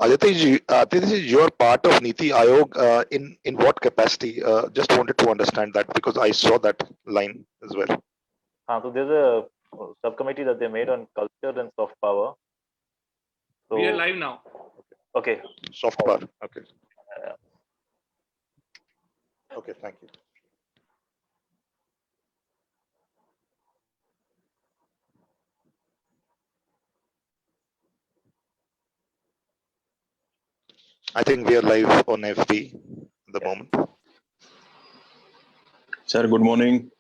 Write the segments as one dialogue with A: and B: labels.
A: Aditya ji, you are part of Niti Aayog in what capacity? Just wanted to understand that because I saw that line as well.
B: So there's a subcommittee that they made on culture and soft power. So,
C: we are live now.
B: Okay.
A: Soft power. Okay. Okay, thank you. I think we are live on FB at the moment.
D: Sir, good morning.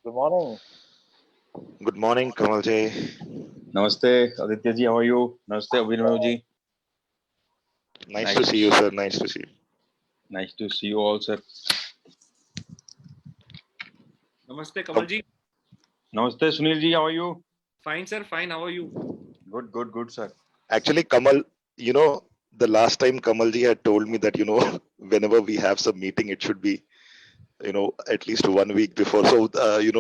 B: Good morning.
A: Good morning, Kamal ji.
D: Namaste, Aditya ji. How are you? Namaste, Abhinav ji.
A: Nice to see you, sir. Nice to see you.
D: Nice to see you all, sir.
C: Namaste, Kamal ji.
D: Namaste, Sunil ji. How are you?
C: Fine, sir. Fine. How are you?
D: Good, sir.
A: Actually, Kamal, the last time Kamal ji had told me that, whenever we have some meeting, it should be, at least 1 week before. So,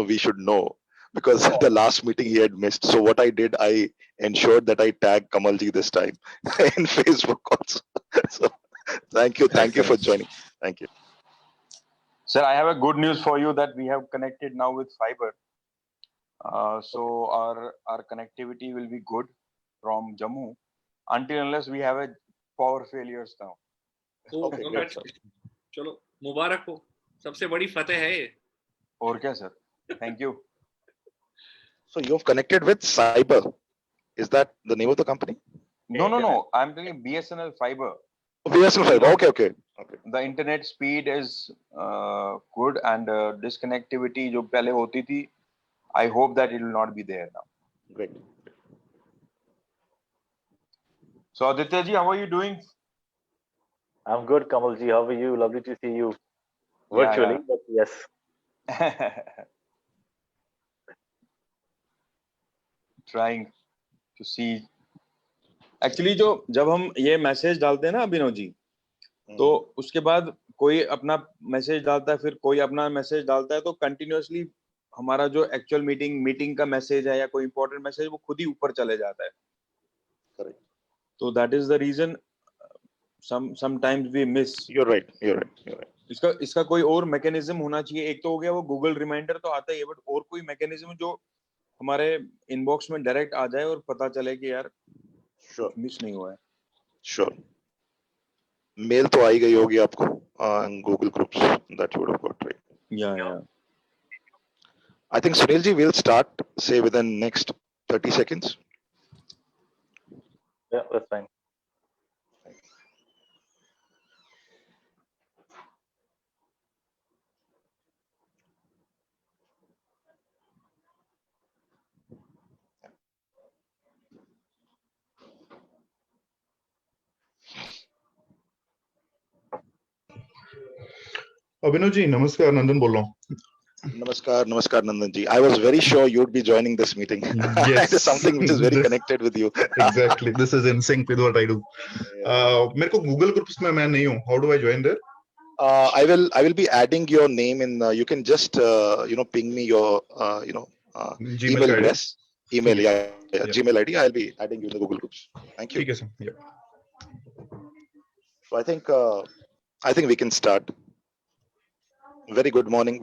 A: we should know because the last meeting he had missed. So what I did, I ensured that I tagged Kamal ji this time in Facebook also. So thank you for joining. Thank you.
D: Sir, I have a good news for you that we have connected now with fiber. So our connectivity will be good from Jammu until unless we have a power failures now.
C: Oh,
A: Okay,
C: congratulations. चलो मुबारक हो सबसे बड़ी फतेह है ये
D: और क्या sir? Thank you.
A: So you've connected with Cyber. Is that the name of the company?
D: No. I'm doing BSNL fiber.
A: BSNL Fiber. Okay.
D: The internet speed is good and disconnectivity जो पहले होती थी, I hope that it will not be there now.
A: Great.
D: So Aditya ji, how are you doing?
B: I'm good, Kamal ji. How are you? Lovely to see you virtually, but yes.
D: Trying to see. Actually, जब हम ये message डालते हैं ना अभिनव जी, तो उसके बाद कोई अपना मैसेज डालता है, फिर कोई अपना मैसेज डालता है, तो कंटिन्यूअसली हमारा जो एक्चुअल मीटिंग का मैसेज है या कोई इंपॉर्टेंट मैसेज वो खुद ही ऊपर चले जाता है.
A: Correct.
D: So that is the reason sometimes we miss.
A: You're right.
D: इसका कोई और मैकेनिज्म होना चाहिए. एक तो हो गया वो गूगल रिमाइंडर तो आता ही है, बट और कोई मैकेनिज्म जो हमारे इनबॉक्स में डायरेक्ट आ जाए और पता चले कि यार मिस नहीं हुआ है.
A: Sure. मेल तो आई गई होगी आपको Google groups that you would have got, right?
D: Yeah.
A: I think Sunil ji will start say within next 30 seconds.
B: Yeah, that's fine.
E: Abhinav ji नमस्कार, नंदन बोल रहा हूँ.
A: Namaskar Nandan ji. I was very sure you'd be joining this meeting.
E: Yes.
A: It is something which is very connected with you.
E: Exactly. This is in sync with what I do. मेरे को Google Groups में मैं नहीं हूँ. How do I join there?
A: I will be adding your name in. You can just ping me your
E: Gmail
A: email
E: ID.
A: address. Email, yeah. Gmail ID. I'll be adding you in the Google Groups. Thank you.
E: ठीक है sir. Yeah.
A: So I think we can start. Very good morning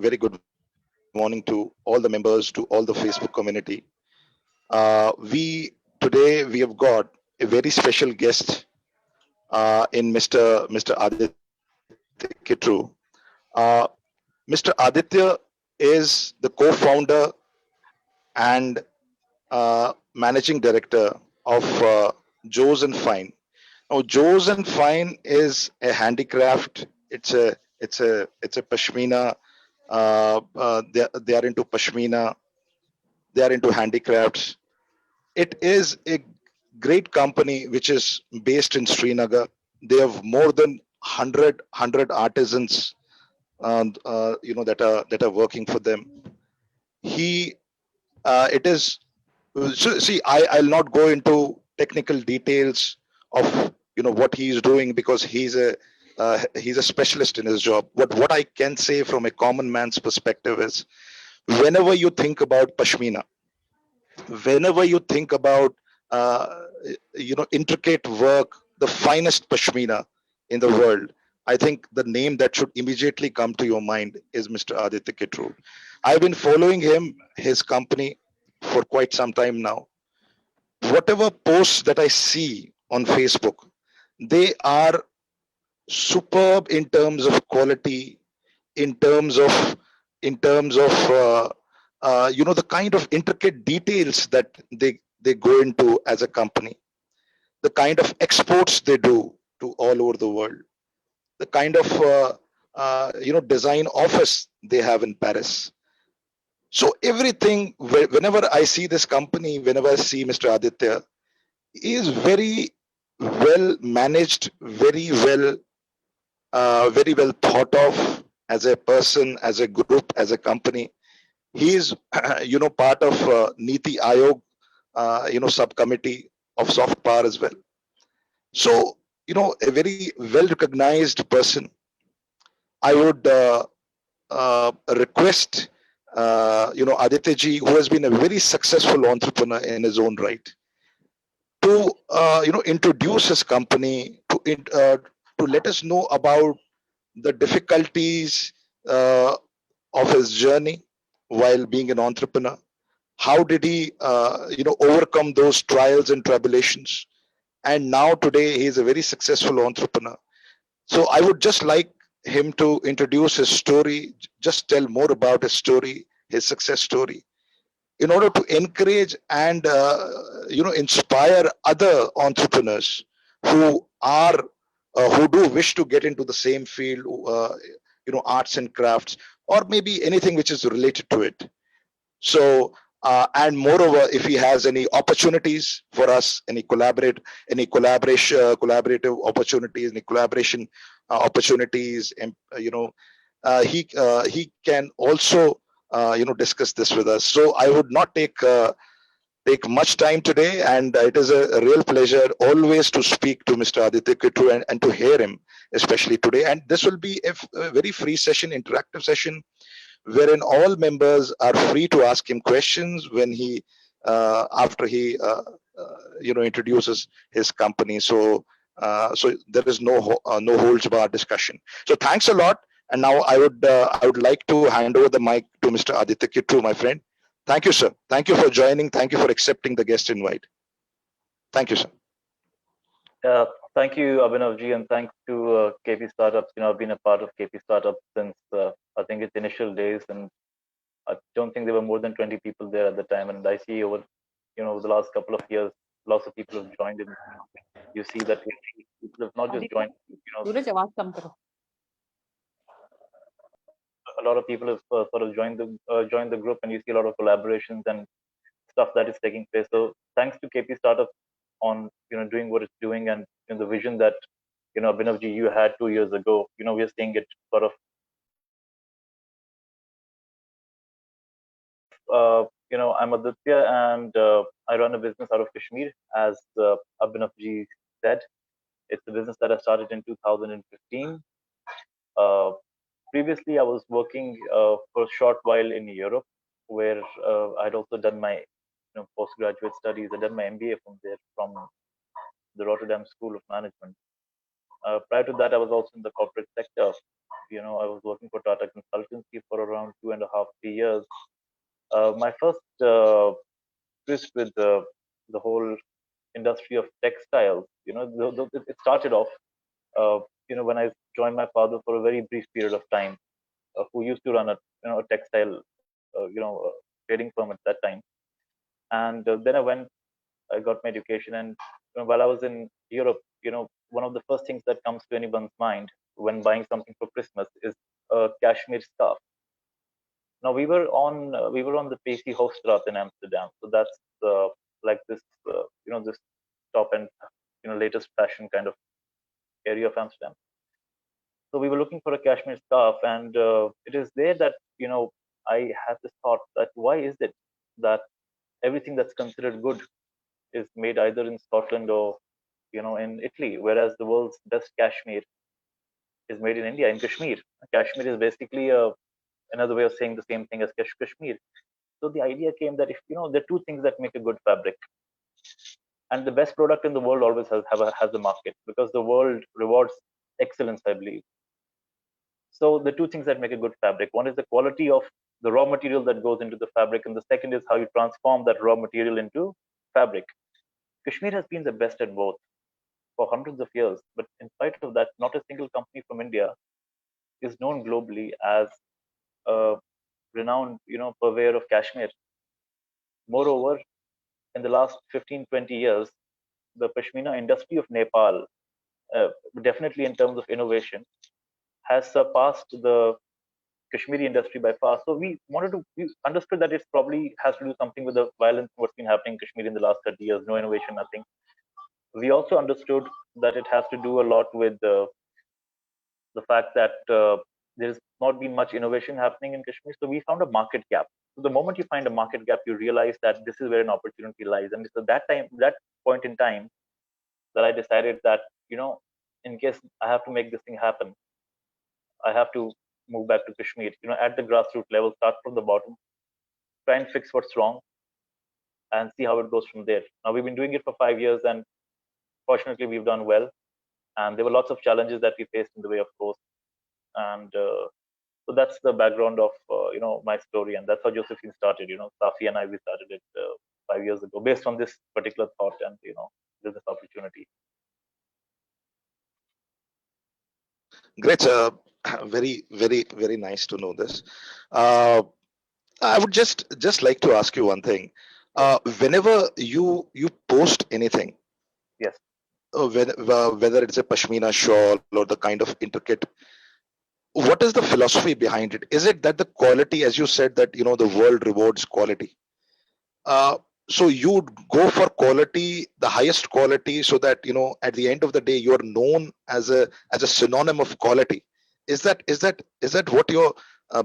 A: to all the members, to all the Facebook community. Today we have got a very special guest in Mr. Aditya Kitroo. Mr. Aditya is the co-founder and managing director of Joes and Fine. Now, Joes and Fine is a handicraft. It's a Pashmina. They are into Pashmina. They are into handicrafts. It is a great company which is based in Srinagar. They have more than 100 artisans, that are working for them. I'll not go into technical details of what he is doing because he's a specialist in his job. But what I can say from a common man's perspective is, whenever you think about Pashmina, whenever you think about intricate work, the finest Pashmina in the world. I think the name that should immediately come to your mind is Mr. Aditya Kitroo. I've been following him, his company, for quite some time now. Whatever posts that I see on Facebook, they are superb in terms of quality, in terms of the kind of intricate details that they go into as a company, the kind of exports they do to all over the world, the kind of design office they have in Paris. So everything, whenever I see this company, whenever I see Mr. Aditya, he is very well managed, very well thought of as a person, as a group, as a company. He is, part of Niti Ayog, subcommittee of soft power as well. So, a very well recognized person. I would request, Aditya ji, who has been a very successful entrepreneur in his own right, to, introduce his company, to let us know about the difficulties of his journey while being an entrepreneur. How did he, overcome those trials and tribulations? And now today he is a very successful entrepreneur. So I would just like him to introduce his story, just tell more about his story, his success story, in order to encourage and inspire other entrepreneurs who are who do wish to get into the same field, arts and crafts, or maybe anything which is related to it. So, and moreover, if he has any opportunities for us, any collaborative opportunities, any collaboration opportunities, and he can also discuss this with us. So I would not take much time today, and it is a real pleasure always to speak to Mr. Aditya Kitroo and to hear him, especially today. And this will be a very free session, interactive session, wherein all members are free to ask him questions when he after he introduces his company. So there is no holds bar discussion. So thanks a lot. And now I would like to hand over the mic to Mr. Aditya Kitroo, my friend. Thank you, sir. Thank you for joining. Thank you for accepting the guest invite. Thank you, sir.
B: Thank you, Abhinavji, and thanks to KP Startups. I've been a part of KP Startups since I think its initial days, and I don't think there were more than 20 people there at the time. And I see over the last couple of years, lots of people have joined in. You see that people have not just joined. A lot of people have sort of joined the group, and you see a lot of collaborations and stuff that is taking place. So thanks to KP Startup on doing what it's doing, and the vision that Abhinavji you had 2 years ago. We're seeing it sort of. I'm Aditya, and I run a business out of Kashmir, as Abhinavji said. It's a business that I started in 2015. Previously, I was working for a short while in Europe, where I'd also done my postgraduate studies. I did my MBA from there, from the Rotterdam School of Management. Prior to that, I was also in the corporate sector. I was working for Tata Consultancy for around 2.5, 3 years. My first twist with the whole industry of textiles, it started off, when I joined my father for a very brief period of time, who used to run a textile, trading firm at that time. And then I got my education, and while I was in Europe, one of the first things that comes to anyone's mind when buying something for Christmas is a cashmere scarf. Now we were on the PC Hoofdstraat in Amsterdam, so that's like this this top end latest fashion kind of area of Amsterdam. So we were looking for a cashmere scarf, and it is there that I had this thought that why is it that everything that's considered good is made either in Scotland or in Italy, whereas the world's best cashmere is made in India, in Kashmir. Kashmir is basically another way of saying the same thing as Kashmir. So the idea came that if there are two things that make a good fabric, And the best product in the world always has a market, because the world rewards excellence, I believe. So the two things that make a good fabric, one is the quality of the raw material that goes into the fabric, and the second is how you transform that raw material into fabric. Kashmir has been the best at both for hundreds of years, but in spite of that, not a single company from India is known globally as a renowned, purveyor of cashmere. Moreover, in the last 15, 20 years, the Pashmina industry of Nepal, definitely in terms of innovation, has surpassed the Kashmiri industry by far. So we understood that it probably has to do something with the violence, what's been happening in Kashmir in the last 30 years, no innovation, nothing. We also understood that it has to do a lot with the fact that there's not been much innovation happening in Kashmir. So we found a market gap. So the moment you find a market gap, you realize that this is where an opportunity lies. And it's at that point in time, that I decided that, in case I have to make this thing happen, I have to move back to Kashmir, at the grassroots level, start from the bottom, try and fix what's wrong, and see how it goes from there. Now, we've been doing it for 5 years, and fortunately, we've done well. And there were lots of challenges that we faced in the way, of course. And so that's the background of my story, and that's how Josephine started. Safi and I, we started it 5 years ago, based on this particular thought and business opportunity.
A: Great. Very, very, very nice to know this. I would just like to ask you one thing. Whenever you post anything,
B: Yes.
A: whether it's a Pashmina shawl or the kind of intricate, what is the philosophy behind it? Is it that the quality, as you said, that the world rewards quality? So you would go for quality, the highest quality, so that at the end of the day you are known as a synonym of quality. Is that what your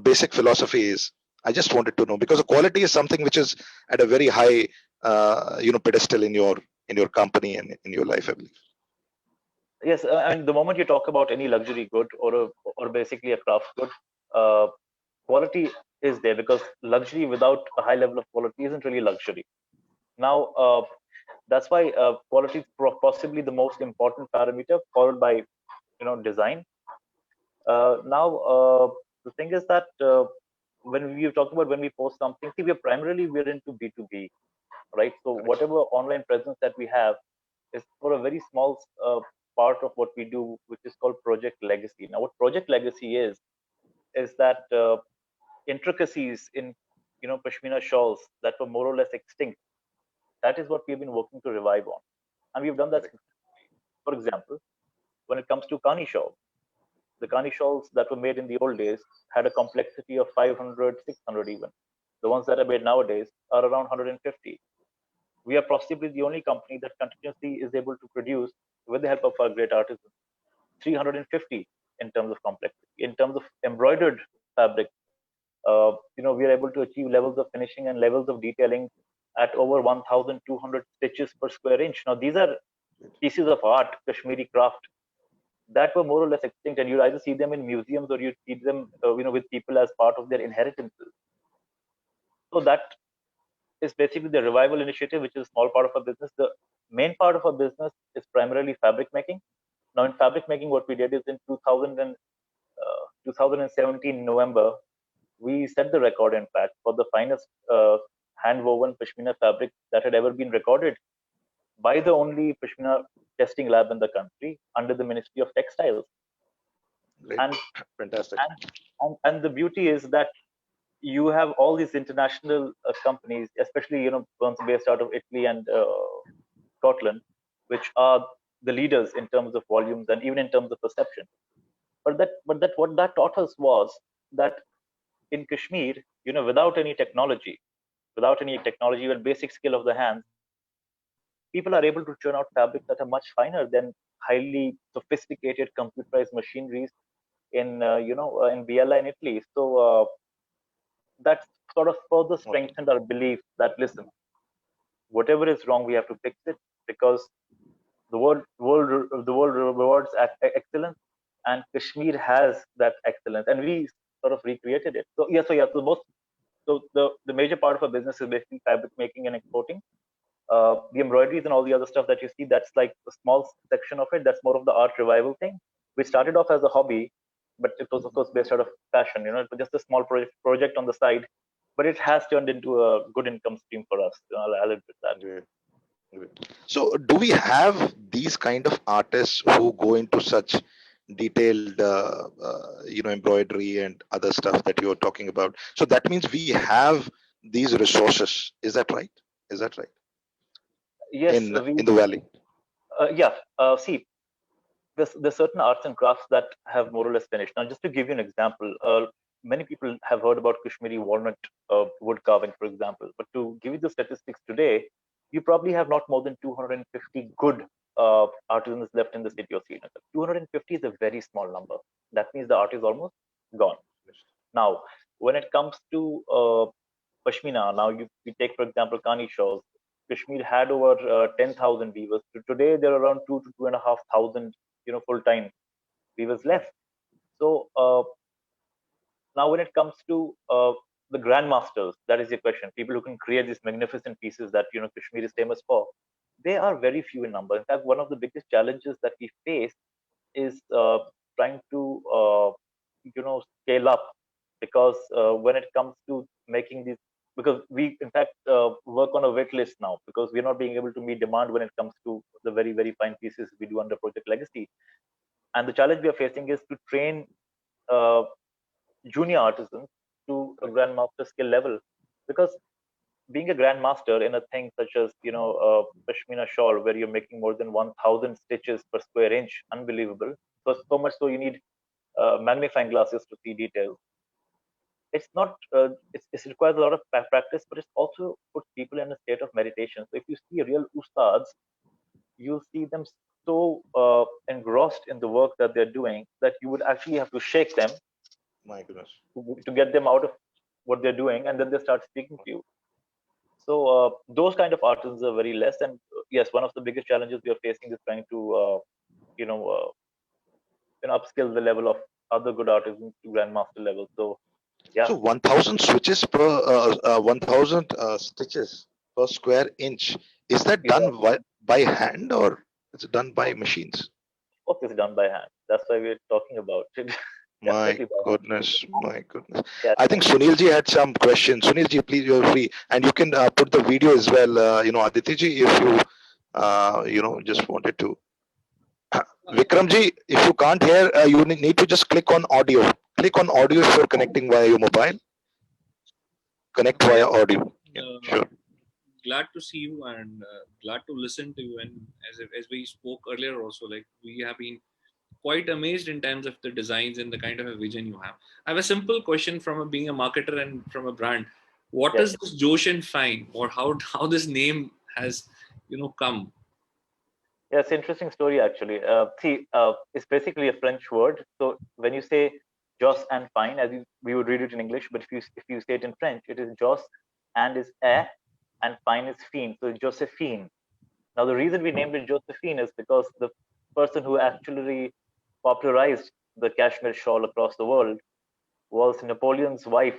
A: basic philosophy is? I just wanted to know, because the quality is something which is at a very high pedestal in your company and in your life, I believe.
B: Yes, and the moment you talk about any luxury good or basically a craft good, quality is there, because luxury without a high level of quality isn't really luxury. Now, that's why quality is possibly the most important parameter, followed by design. Now, the thing is that when we talk about when we post something, see, we're into B2B, right? So whatever online presence that we have is for a very small part of what we do, which is called Project Legacy. Now, what Project Legacy is that intricacies in Pashmina shawls that were more or less extinct. That is what we've been working to revive on, and we've done that. For example, when it comes to Kani shawl, the Kani shawls that were made in the old days had a complexity of 500, 600 even. The ones that are made nowadays are around 150. We are possibly the only company that continuously is able to produce, with the help of our great artisans, 350 in terms of complexity. In terms of embroidered fabric, we are able to achieve levels of finishing and levels of detailing at over 1,200 stitches per square inch. Now, these are pieces of art, Kashmiri craft, that were more or less extinct, and you either see them in museums or you see them, with people as part of their inheritances. So that is basically the revival initiative, which is a small part of our business. The main part of our business is primarily fabric making. Now, in fabric making, what we did is in 2017 November, we set the record, in fact, for the finest hand-woven Pashmina fabric that had ever been recorded by the only Pashmina testing lab in the country under the Ministry of Textiles.
A: Great.
B: And
A: Fantastic.
B: And the beauty is that you have all these international companies, especially ones based out of Italy and Scotland, which are the leaders in terms of volumes and even in terms of perception. But what that taught us was that in Kashmir, without any technology, even basic skill of the hands, people are able to churn out fabrics that are much finer than highly sophisticated computerized machineries in in Biella in Italy. So that sort of further strengthened our belief that, listen, whatever is wrong, we have to fix it, because the world rewards excellence, and Kashmir has that excellence, and we sort of recreated it. So the major part of our business is basically fabric making and exporting. The embroideries and all the other stuff that you see, that's like a small section of it. That's more of the art revival thing. We started off as a hobby, but it was of course based out of passion. It was just a small project on the side, but it has turned into a good income stream for us. I'll admit that.
A: Great, great. So, do we have these kind of artists who go into such detailed, embroidery and other stuff that you're talking about? So that means we have these resources. Is that right? Is that right?
B: Yes,
A: In the valley.
B: yeah. See, there's certain arts and crafts that have more or less finished. Now, just to give you an example, many people have heard about Kashmiri walnut wood carving, for example. But to give you the statistics today, you probably have not more than 250 good artisans left in the city of Srinagar. 250 is a very small number. That means the art is almost gone. Now, when it comes to Pashmina, now we take, for example, Kani Shawls. Kashmir had over 10,000 weavers. Today, there are around 2,000 to 2,500, full-time weavers left. So now, when it comes to the grandmasters, that is the question. People who can create these magnificent pieces that Kashmir is famous for, they are very few in number. In fact, one of the biggest challenges that we face is trying to scale up, because when it comes to making these, because we in fact work on a wait list now, because we're not being able to meet demand when it comes to the very, very fine pieces we do under Project Legacy. And the challenge we are facing is to train uh, junior artisans to a grandmaster skill level, because being a grandmaster in a thing such as pashmina shawl, where you're making more than 1,000 stitches per square inch, unbelievable. So much so you need magnifying glasses to see details. It's not it requires a lot of practice, but it also puts people in a state of meditation. So if you see real ustads, you see them so engrossed in the work that they're doing that you would actually have to shake them
A: My goodness.
B: to get them out of what they're doing, and then they start speaking to you. So those kind of artisans are very less, and yes, one of the biggest challenges we are facing is trying to you know uh, upskill the level of other good artisans to grandmaster level. So yeah.
A: So 1,000 switches per 1,000 stitches per square inch. Is that done by hand or is it done by machines?
B: Work is done by hand. That's why we're talking about it.
A: My
B: Definitely by hand.
A: goodness, my goodness.
B: Yeah,
A: I think Sunilji had some questions. Sunilji, please, you're free, and you can put the video as well. Adityaji, if you just wanted to. Vikramji, if you can't hear, you need to just click on audio. Click on audio if you're connecting via your mobile. Connect via audio. Yeah, sure.
C: Glad to see you and glad to listen to you. And as we spoke earlier, also, like, we have been quite amazed in terms of the designs and the kind of a vision you have. I have a simple question from being a marketer and from a brand. What
B: yes.
C: is this Josh and Fine, or how this name has come?
B: Yeah, it's an interesting story actually. See, it's basically a French word. So when you say Joss and Fine, as we would read it in English, but if you say it in French, it is Joss and is and Fine is Fine. So Josephine. Now the reason we named it Josephine is because the person who actually popularized the cashmere shawl across the world was Napoleon's wife,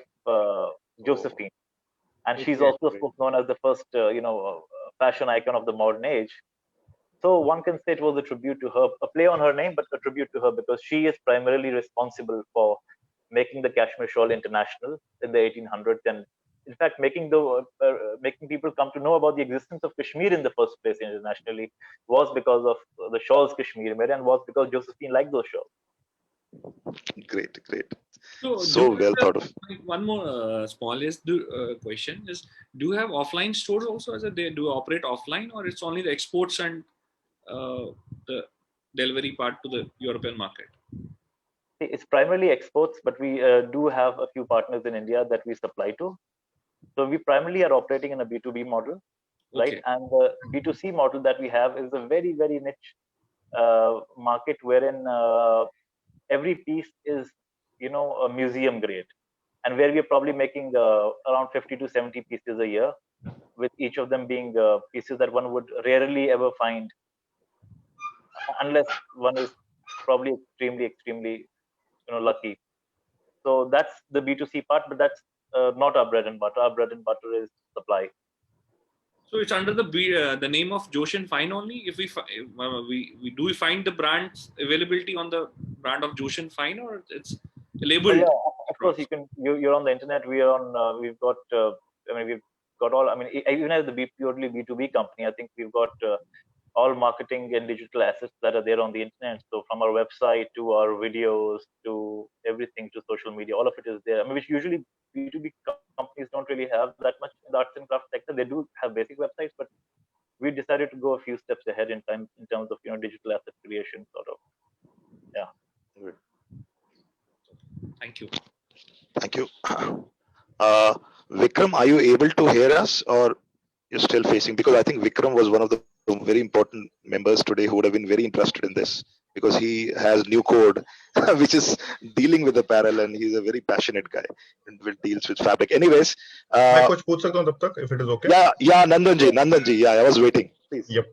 B: Josephine, and she's
C: Okay.
B: also of course known as the first, fashion icon of the modern age. So one can say it was a tribute to her, a play on her name, but a tribute to her because she is primarily responsible for making the Kashmir shawl international in the 1800s, and in fact making people come to know about the existence of Kashmir in the first place internationally was because of the shawls Kashmir made, and was because Josephine liked those shawls.
A: Great, great.
C: So,
A: So well thought of.
C: one more smallest question is: do you have offline stores also? As they do operate offline, or it's only the exports and the delivery part to the European market?
B: It's primarily exports, but we do have a few partners in India that we supply to. So we primarily are operating in a B2B model, right?
C: Okay.
B: And the B2C model that we have is a very, very niche market wherein every piece is, a museum grade, and where we are probably making around 50 to 70 pieces a year, with each of them being pieces that one would rarely ever find unless one is probably extremely, extremely, lucky. So that's the B2C part, but that's not our bread and butter. Our bread and butter is supply.
C: So it's under the name of Joshin Fine only. If we find the brand's availability on the brand of Joshin Fine, or it's
B: Oh
C: labeled
B: yeah, of course
C: across?
B: you're on the internet. We are on. We've got. I mean, we've got all. I mean, even as the purely B2B company, I think we've got all marketing and digital assets that are there on the internet. So from our website to our videos to everything to social media, all of it is there. I mean, which usually B2B companies don't really have that much in the arts and crafts sector. They do have basic websites, but we decided to go a few steps ahead in terms of digital asset creation, sort of. Yeah.
C: Thank you.
A: Thank you. Vikram, are you able to hear us, or you're still facing? Because I think Vikram was one of the very important members today who would have been very interested in this, because he has new code which is dealing with apparel, and he's a very passionate guy and deals with fabric. Anyways,
E: मैं कुछ पूछ सकता हूँ तब तक, if it is okay?
A: yeah, Nandan ji, yeah, I was waiting. Please.
E: Yep.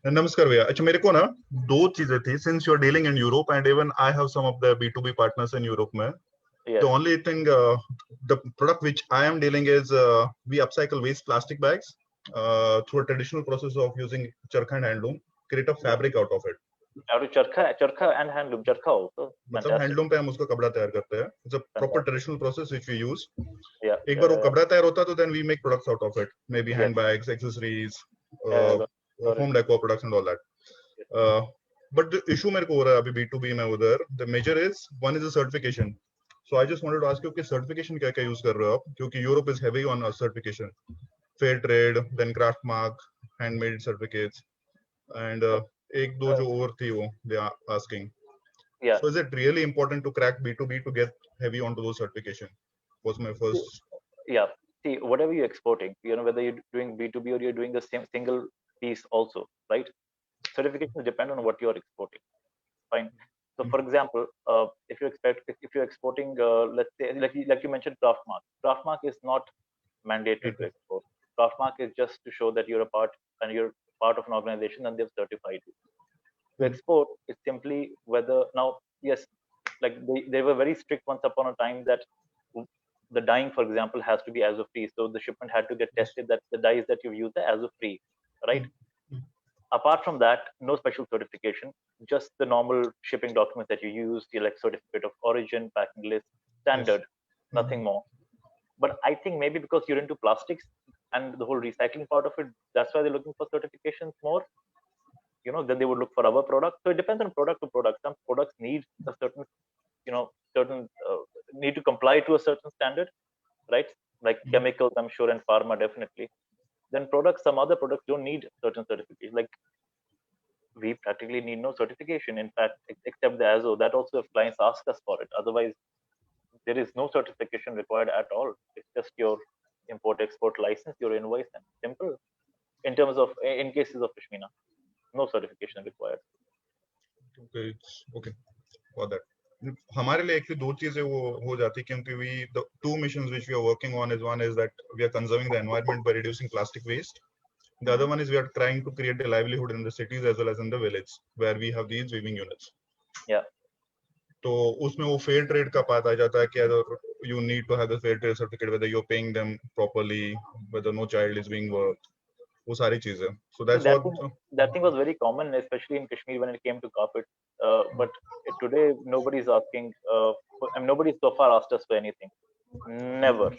E: नमस्कार भैया. अच्छा, मेरे को ना दो चीजें थी. Since you're dealing in Europe and even I have some of the B2B partners in Europe में,
B: Yes.
E: the only thing, the product which I am dealing is we upcycle waste plastic bags through a traditional process of using charkha and handloom, create a fabric out of it.
B: Out of charkha and handloom, charkha also.
E: मतलब handloom पे हम उसका कपड़ा तैयार करते हैं. It's a proper traditional process which we use.
B: Yeah.
E: एक बार वो कपड़ा तैयार होता है तो then we make products out of it, maybe
B: Yes.
E: handbags, accessories,
B: got
E: home decor products and all that. But the issue मेरे को हो रहा है अभी B2B में उधर, the major is one is the certification. So I just wanted to ask you कि certification क्या क्या use कर रहे हो आप, क्योंकि Europe is heavy on certification, fair trade, then craft mark, handmade certificates, and एक दो जो और थी वो they are asking.
B: Yeah.
E: So is it really important to crack B2B to get heavy onto those certification? Was my first.
B: Yeah. See, whatever you're exporting, whether you're doing B2B or you're doing the same single piece also, right? Certifications depend on what you're exporting. Fine. So, for example, if you're exporting, let's say, like you mentioned, Craft mark is not mandatory to export. Craft mark is just to show that you're a part of an organization and they've certified you. To export, it's simply whether now, yes, like they were very strict once upon a time that the dyeing, for example, has to be ASO free. So the shipment had to get tested that the dyes that you've used are ASO free, right? Apart from that, no special certification, just the normal shipping documents that you use, like certificate of origin, packing list, standard, nothing more. But I think maybe because you're into plastics and the whole recycling part of it, that's why they're looking for certifications more, than they would look for other products. So it depends on product to product. Some products need a certain, need to comply to a certain standard, right? Like chemicals, I'm sure, and pharma definitely. Then some other products don't need certain certifications. Like we practically need no certification. In fact, except the ASO, that also if clients ask us for it. Otherwise, there is no certification required at all. It's just your import-export license, your invoice, and simple. In cases of Pashmina, no certification required.
E: Okay, for that. हमारे लिए actually दो चीजें वो हो जाती है क्योंकि the two missions which we are working on is one is that we are conserving the environment by reducing plastic waste. The other one is we are trying to create a livelihood in the cities as well as in the village where we have these weaving units.
B: Yeah.
E: तो उसमें वो fair trade का बात आ जाता है कि you need to have the fair trade certificate, whether you're paying them properly, whether no child is being worked, वो सारी चीजें. So that's
B: that thing was very common, especially in Kashmir when it came to carpet. But today nobody's asking. Nobody's so far asked us for anything. Never.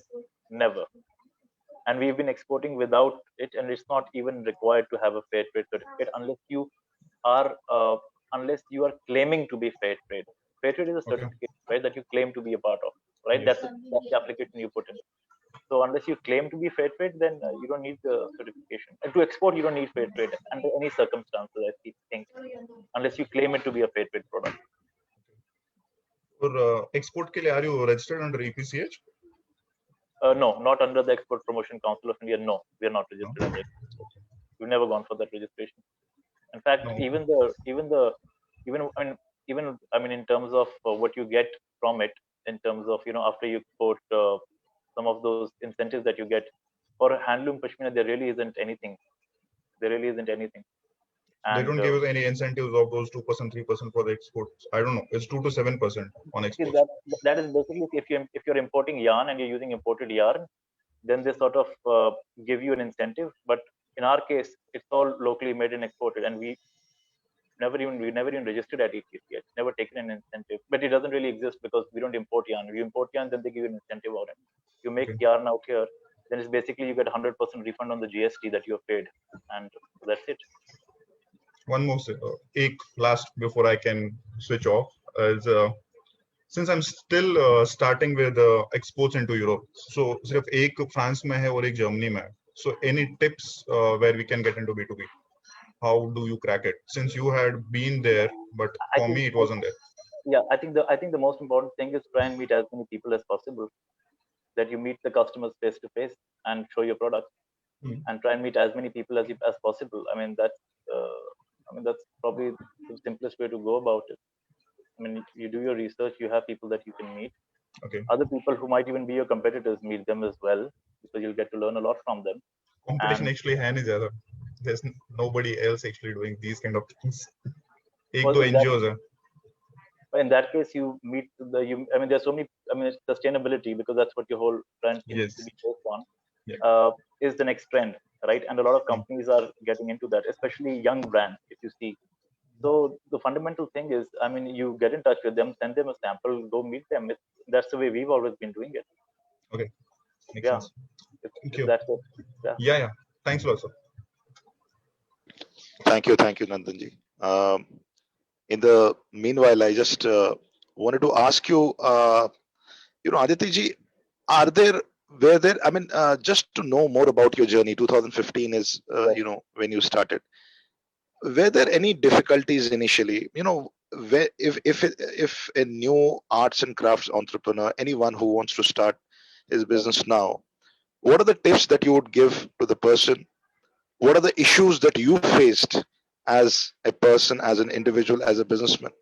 B: And we've been exporting without it, and it's not even required to have a fair trade certificate unless you are claiming to be fair trade. Fair trade is a certificate, right, that you claim to be a part of, right? Yes. That's the application you put in. So unless you claim to be fair trade, then you don't need the certification. And to export, you don't need fair trade under any circumstances, I think, unless you claim it to be a fair trade product.
E: For export के लिए are you registered under EPCH?
B: No, not under the Export Promotion Council of India. No, we are not registered under it. We've never gone for that registration. In fact, even in terms of what you get from it, in terms of after you export, some of those incentives that you get for handloom Pashmina, there really isn't anything. And
E: they don't give us any incentives of those 2%, 3% for the exports. I don't know. It's 2 to 7% on exports.
B: That is basically if you're importing yarn and you're using imported yarn, then they sort of give you an incentive. But in our case, it's all locally made and exported, and we never even registered at ETC yet. Never taken an incentive, but it doesn't really exist because we don't import yarn. We import yarn, then they give you an incentive on it. You make
E: Okay.
B: yarn out here, then it's basically you get 100% refund on the GST that you have paid, and that's it.
E: One more ek last before I can switch off is since I'm still starting with exports into Europe, so सिर्फ एक France में है और एक Germany में है. So any tips where we can get into B2B? How do you crack it? Since you had been there, but for me it wasn't there.
B: Yeah, I think the most important thing is try and meet as many people as possible. That you meet the customers face to face and show your product, and try and meet as many people as possible. I mean that's probably the simplest way to go about it. I mean, you do your research, you have people that you can meet.
E: Okay.
B: Other people who might even be your competitors, meet them as well, because you'll get to learn a lot from them.
E: Competition
B: And
E: actually है नहीं ज़्यादा. There's nobody else actually doing these kind of things. एक
B: well,
E: दो NGOs हैं.
B: in that case, you meet I mean, there's so many. I mean, it's sustainability, because that's what your whole brand seems
E: Yes.
B: to be based on.
E: Yeah.
B: Is the next trend, right? And a lot of companies are getting into that, especially young brands. If you see, so the fundamental thing is, I mean, you get in touch with them, send them a sample, go meet them. That's the way we've always been doing it.
E: Okay. Makes
B: Yeah.
E: sense.
B: If that's it.
E: Yeah. Thanks a lot, sir.
A: Thank you, Nandanji. In the meanwhile, I just wanted to ask you, Aditya ji, were there, I mean, just to know more about your journey, 2015 is, when you started. Were there any difficulties initially? Where, if a new arts and crafts entrepreneur, anyone who wants to start his business now, what are the tips that you would give to the person? What are the issues that you faced as a person, as an individual, as a businessman?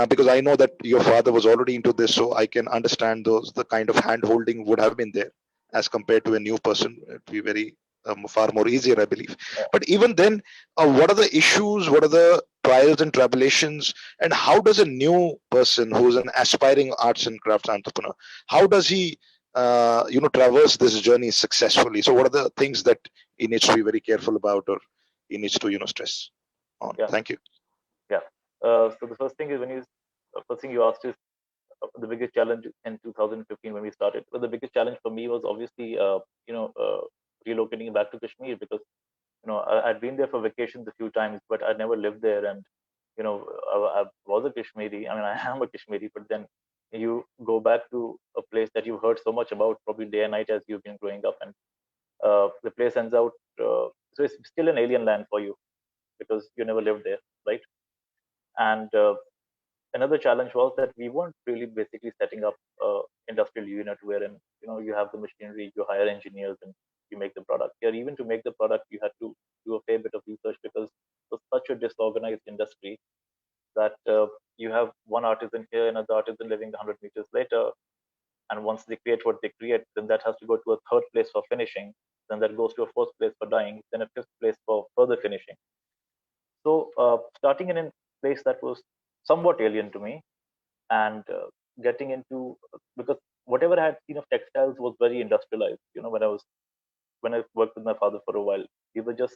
A: Because I know that your father was already into this, so I can understand the kind of hand holding would have been there as compared to a new person. It'd be very far more easier, I believe. But even then, what are the issues? What are the trials and tribulations? And how does a new person who's an aspiring arts and crafts entrepreneur, how does he, traverse this journey successfully? So what are the things that he needs to be very careful about, or he needs to, stress on?
B: Yeah.
A: Thank you.
B: Yeah. So the first thing you asked is the biggest challenge in 2015 when we started. Well, the biggest challenge for me was obviously, relocating back to Kashmir, because I'd been there for vacations a few times, but I'd never lived there. And I was a Kashmiri. I mean, I am a Kashmiri, but then you go back to a place that you've heard so much about, probably day and night as you've been growing up, and the place ends out. So it's still an alien land for you because you never lived there, right? And another challenge was that we weren't really basically setting up industrial unit wherein you have the machinery, you hire engineers, and you make the product. Here, even to make the product, you had to do a fair bit of research because it was such a disorganized industry that you have one artisan here, another artisan living 100 meters later, and once they create what they create, then that has to go to a third place for finishing, then that goes to a fourth place for dyeing, then a fifth place for further finishing. So starting in a place that was somewhat alien to me, and getting into, because whatever I had seen of textiles was very industrialized. When I worked with my father for a while, they were just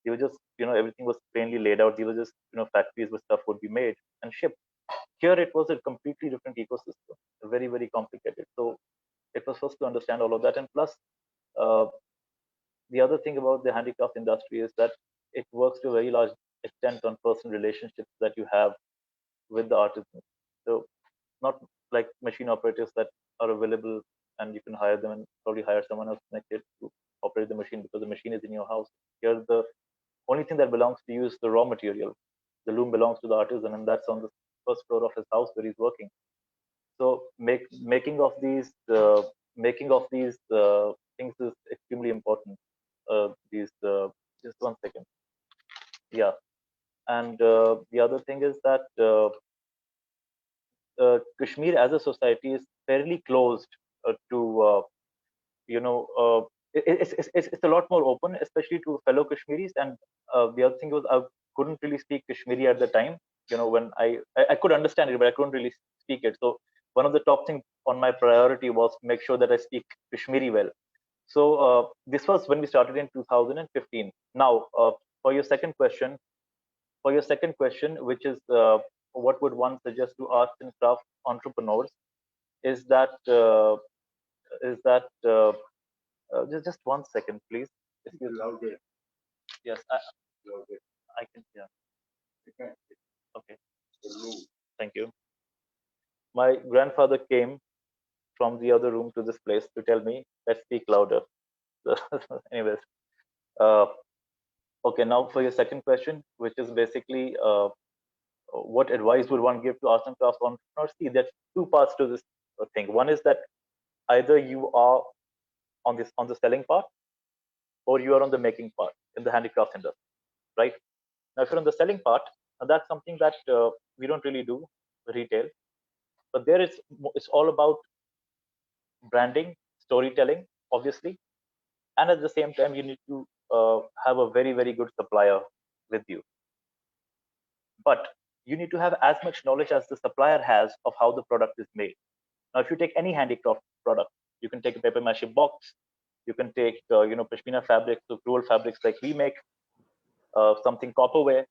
B: everything was plainly laid out. They were just factories where stuff would be made and shipped. Here it was a completely different ecosystem, very very complicated. So it was first to understand all of that, and plus uh, the other thing about the handicraft industry is that it works to a very large extent on personal relationships that you have with the artisans. So not like machine operators that are available and you can hire them and probably hire someone else connected to operate the machine because the machine is in your house. Here, the only thing that belongs to you is the raw material. The loom belongs to the artisan, and that's on the first floor of his house where he's working. So making of these things is extremely important. These Just one second. Yeah, and the other thing is that Kashmir as a society is fairly closed to you know it's a lot more open, especially to fellow Kashmiris. And the other thing was I couldn't really speak Kashmiri at the time. When I could understand it, but I couldn't really speak it. So one of the top things on my priority was to make sure that I speak Kashmiri well. So this was when we started in 2015. Now, for your second question, which is what would one suggest to arts and craft entrepreneurs, is that is that just 1 second, please. Excuse me. Yes, I can hear. Okay, thank you. My grandfather came from the other room to this place to tell me, let's speak louder. So, anyways, uh, okay, now for your second question, which is basically what advice would one give to arts and crafts entrepreneurs? See, there's two parts to this thing. One is that either you are on the selling part, or you are on the making part in the handicraft industry, right? Now, if you're on the selling part, and that's something that we don't really do retail, but there it's all about branding, storytelling, obviously, and at the same time, you need to have a very very good supplier with you. But you need to have as much knowledge as the supplier has of how the product is made. Now, if you take any handicraft product, you can take a paper mache box, you can take Pashmina fabrics, so cruel fabrics like we make, something copperware.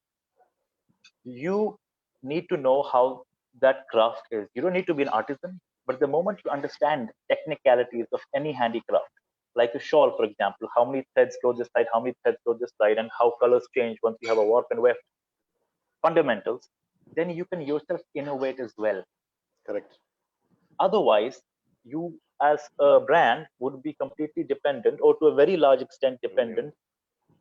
B: You need to know how that craft is. You don't need to be an artisan, but the moment you understand technicalities of any handicraft, like a shawl, for example, how many threads go this side, how many threads go this side, and how colors change once you have a warp and weft, fundamentals, then you can yourself innovate as well.
A: Correct.
B: Otherwise, you as a brand would be completely dependent, or to a very large extent dependent,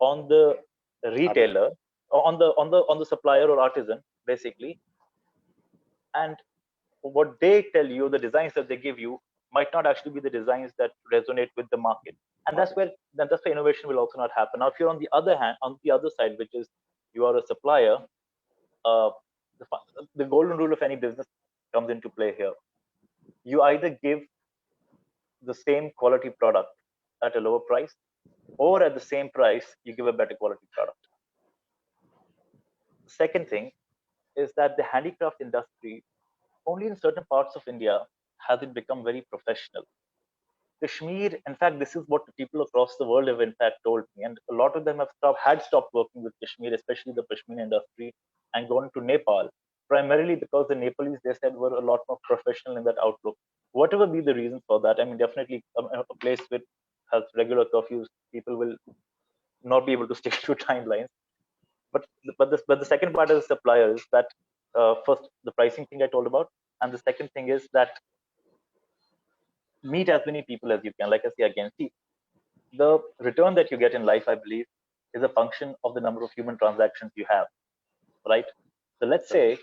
B: on the retailer, or on the supplier or artisan, basically. And what they tell you, the designs that they give you, might not actually be the designs that resonate with the market. And that's where innovation will also not happen. Now, if you're on the other hand, on the other side, which is you are a supplier, uh, the golden rule of any business comes into play here. You either give the same quality product at a lower price, or at the same price, you give a better quality product. The second thing is that the handicraft industry, only in certain parts of India has it become very professional. Kashmir, in fact, this is what the people across the world have in fact told me, and a lot of them had stopped working with Kashmir, especially the Pashmina industry, and gone to Nepal, primarily because the Nepalese, they said, were a lot more professional in that outlook. Whatever be the reason for that, I mean, definitely a place with has regular curfews, people will not be able to stick to timelines. But the second part of the supplier is that, first, the pricing thing I told about, and the second thing is that meet as many people as you can. Like I say again, see, the return that you get in life, I believe, is a function of the number of human transactions you have, right? So let's say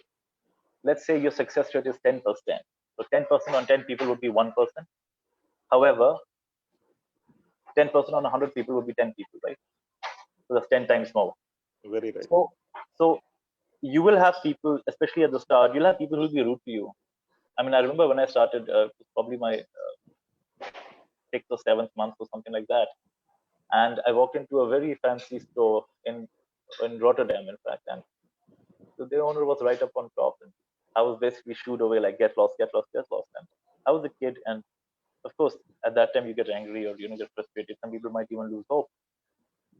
B: your success rate is 10%. So 10% on 10 people would be 1%. However, 10% on 100 people would be 10 people, right? So that's 10 times more.
A: Very right.
B: So you will have people, especially at the start, you'll have people who will be rude to you. I mean, I remember when I started, probably my 6th or 7th month or something like that, and I walked into a very fancy store in Rotterdam, in fact, and the owner was right up on top, and I was basically shooed away like, get lost, get lost, get lost. And I was a kid, and of course, at that time you get angry, or get frustrated. Some people might even lose hope.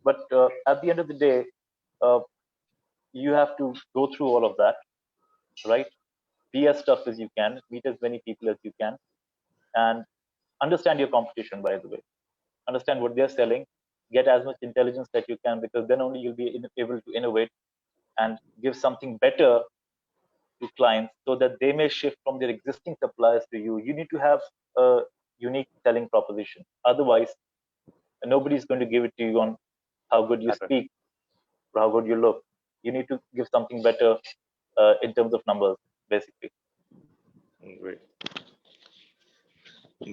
B: But at the end of the day, uh, you have to go through all of that, right? Be as tough as you can, meet as many people as you can, and understand your competition. By the way, understand what they're selling, get as much intelligence that you can, because then only you'll be able to innovate and give something better to clients, so that they may shift from their existing suppliers to you. You need to have a unique selling proposition. Otherwise, nobody's going to give it to you on how good you speak or how good you look. You need to give something better in terms of numbers, basically.
A: Great.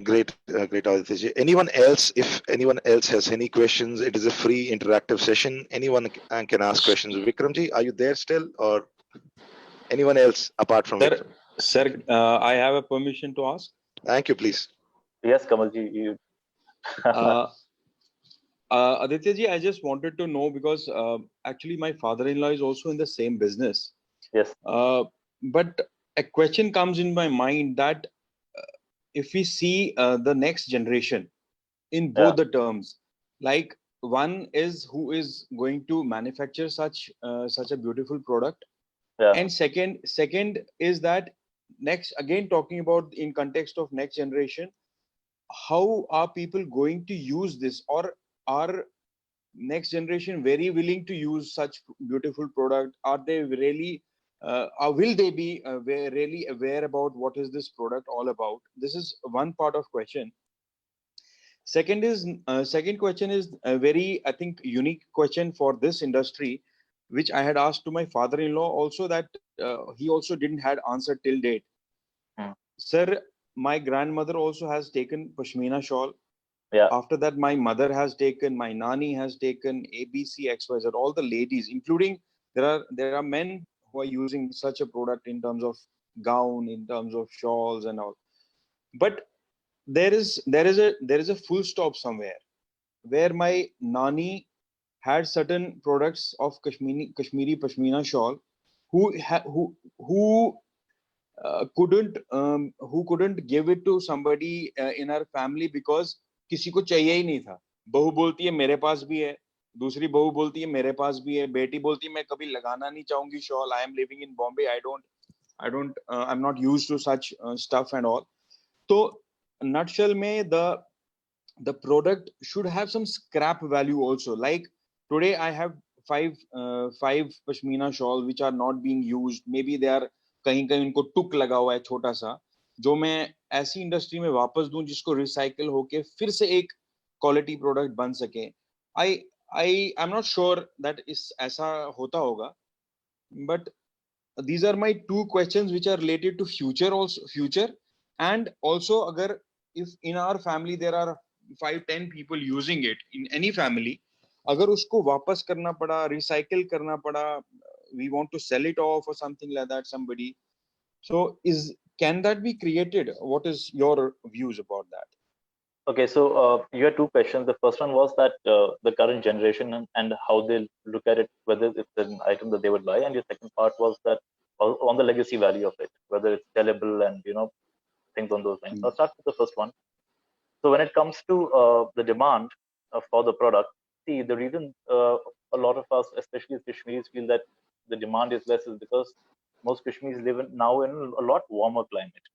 A: Great, Aditya ji. Anyone else? If anyone else has any questions, it is a free interactive session. Anyone can ask questions. Vikram ji, are you there still, or anyone else apart from Vikram?
D: Sir, I have a permission to ask.
A: Thank you, please.
B: Yes, Kamalji, you.
D: Aditya ji, I just wanted to know, because actually my father-in-law is also in the same business.
B: Yes.
D: But a question comes in my mind that if we see the next generation, in both the terms. Like, one is who is going to manufacture such a beautiful product, and second is that, next, again talking about in context of next generation, how are people going to use this, or are next generation very willing to use such beautiful product? Are they really or will they be really aware about what is this product all about? This is one part of question. Second question is a very, I think, unique question for this industry, which I had asked to my father-in-law also, that he also didn't had answer till date. Sir, my grandmother also has taken Pashmina shawl. After that, my mother has taken, my nani has taken, ABC, XYZ, all the ladies, including there are men who are using such a product in terms of gown, in terms of shawls and all. But there is a full stop somewhere where my nani had certain products of Kashmiri Pashmina shawl, who couldn't give it to somebody in our family because किसी को चाहिए ही नहीं था. बहू बोलती है मेरे पास भी है, दूसरी बहू बोलती है मेरे पास भी है, बेटी बोलती है मैं कभी लगाना नहीं चाहूंगी shawl, I am living in Bombay, I'm not used to such stuff and all. So nutshell में the product should have some scrap value also. Like today I have five pashmina shawl which are not being used. Maybe they are कहीं कहीं उनको टुक लगा हुआ है छोटा सा, जो मैं ऐसी इंडस्ट्री में वापस दूं जिसको रिसाइकल होके फिर से एक क्वालिटी प्रोडक्ट बन सके. I am not sure that इस ऐसा होता होगा, but these are my two questions which are related to future. And also, agar if in our family there are 5-10 people using it in any family, agar usko वापस करना पड़ा, recycle करना पड़ा, we want to sell it off or something like that, somebody, so can that be created? What is your views about that?
B: Okay, so you had two questions. The first one was that the current generation and how they look at it, whether it's an item that they would buy, and your second part was that on the legacy value of it, whether it's sellable and things on those lines. I'll start with the first one. So when it comes to the demand for the product, see, the reason a lot of us, especially Kashmiris, feel that the demand is less is because most Kashmiris live now in a lot warmer climate,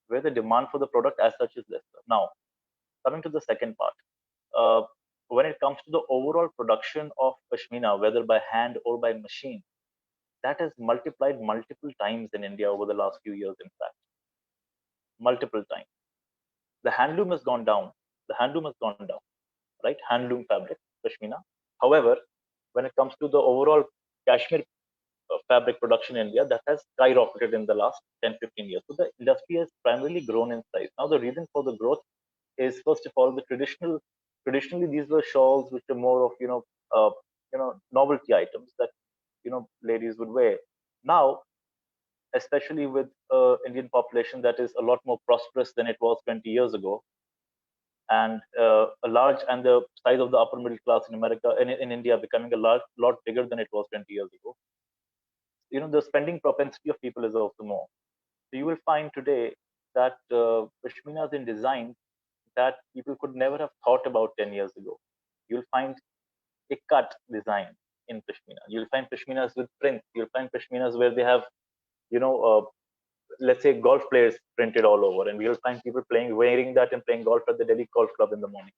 B: where the demand for the product as such is less. Now, coming to the second part, when it comes to the overall production of Pashmina, whether by hand or by machine, that has multiplied multiple times in India over the last few years, in fact. Multiple times. The handloom has gone down. Right? Handloom fabric, Pashmina. However, when it comes to the overall Kashmir fabric production in India, that has skyrocketed in the last 10-15 years. So the industry has primarily grown in size. Now, the reason for the growth is, first of all, the traditionally these were shawls which are more of novelty items that ladies would wear. Now, especially with Indian population that is a lot more prosperous than it was 20 years ago, and the size of the upper middle class in America in India becoming a lot bigger than it was 20 years ago. The spending propensity of people is also more. So you will find today that Pashminas in design that people could never have thought about 10 years ago. You'll find a cut design in Pashmina. You'll find Pashminas with prints. You'll find Pashminas where they have, let's say, golf players printed all over, and we'll find people wearing that and playing golf at the Delhi Golf Club in the morning.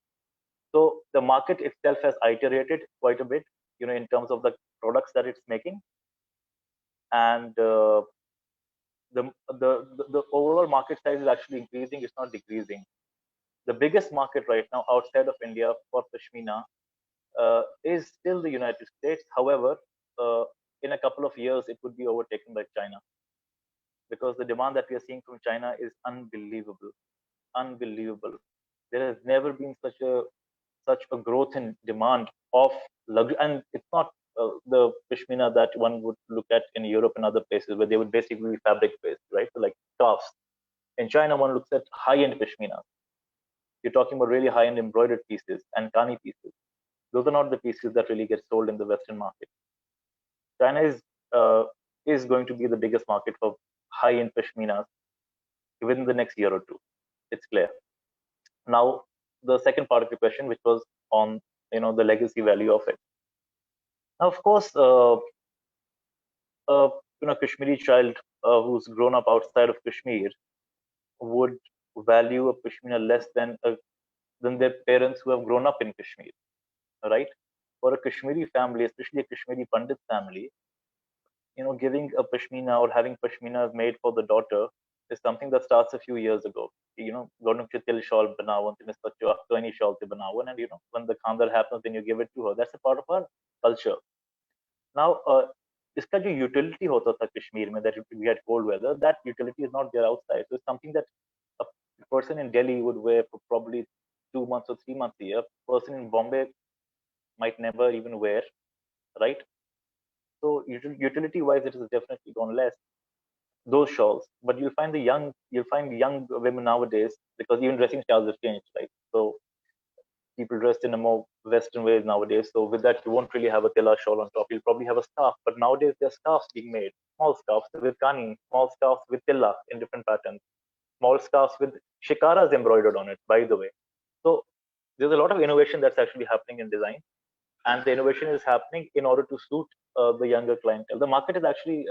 B: So the market itself has iterated quite a bit, in terms of the products that it's making, and the overall market size is actually increasing. It's not decreasing. The biggest market right now outside of India for Pashmina is still the United States. However, in a couple of years, it would be overtaken by China, because the demand that we are seeing from China is unbelievable. There has never been such a growth in demand of luxury, and it's not the Pashmina that one would look at in Europe and other places where they would basically be fabric based, right? So like scarves. In China, one looks at high-end Pashmina. You're talking about really high-end embroidered pieces and kani pieces. Those are not the pieces that really get sold in the Western market. China is going to be the biggest market for high-end Pashminas within the next year or two. It's clear. Now, the second part of your question, which was on the legacy value of it. Now, of course, Kashmiri child who's grown up outside of Kashmir would value a Pashmina less than their parents who have grown up in Kashmir, right? For a Kashmiri family, especially a Kashmiri Pandit family, giving a Pashmina or having Pashmina made for the daughter is something that starts a few years ago. Government chitil shawl banawan, afghani shawl se banawan, and when the khandar happens, then you give it to her. That's a part of our culture. Now, इसका जो utility होता था कश्मीर में, that we had cold weather, that utility is not there outside. So it's something that a person in Delhi would wear for probably 2 months or 3 months a year. A person in Bombay might never even wear, right? So utility wise, it has definitely gone less. Those shawls, but you'll find young women nowadays, because even dressing styles have changed, right? So people dressed in a more Western way nowadays. So with that, you won't really have a tilla shawl on top. You'll probably have a scarf. But nowadays, there are scarves being made, small scarves with kani, small scarves with tilla in different patterns, small scarves with shikaras embroidered on it, by the way. So there's a lot of innovation that's actually happening in design, and the innovation is happening in order to suit the younger clientele. The market is actually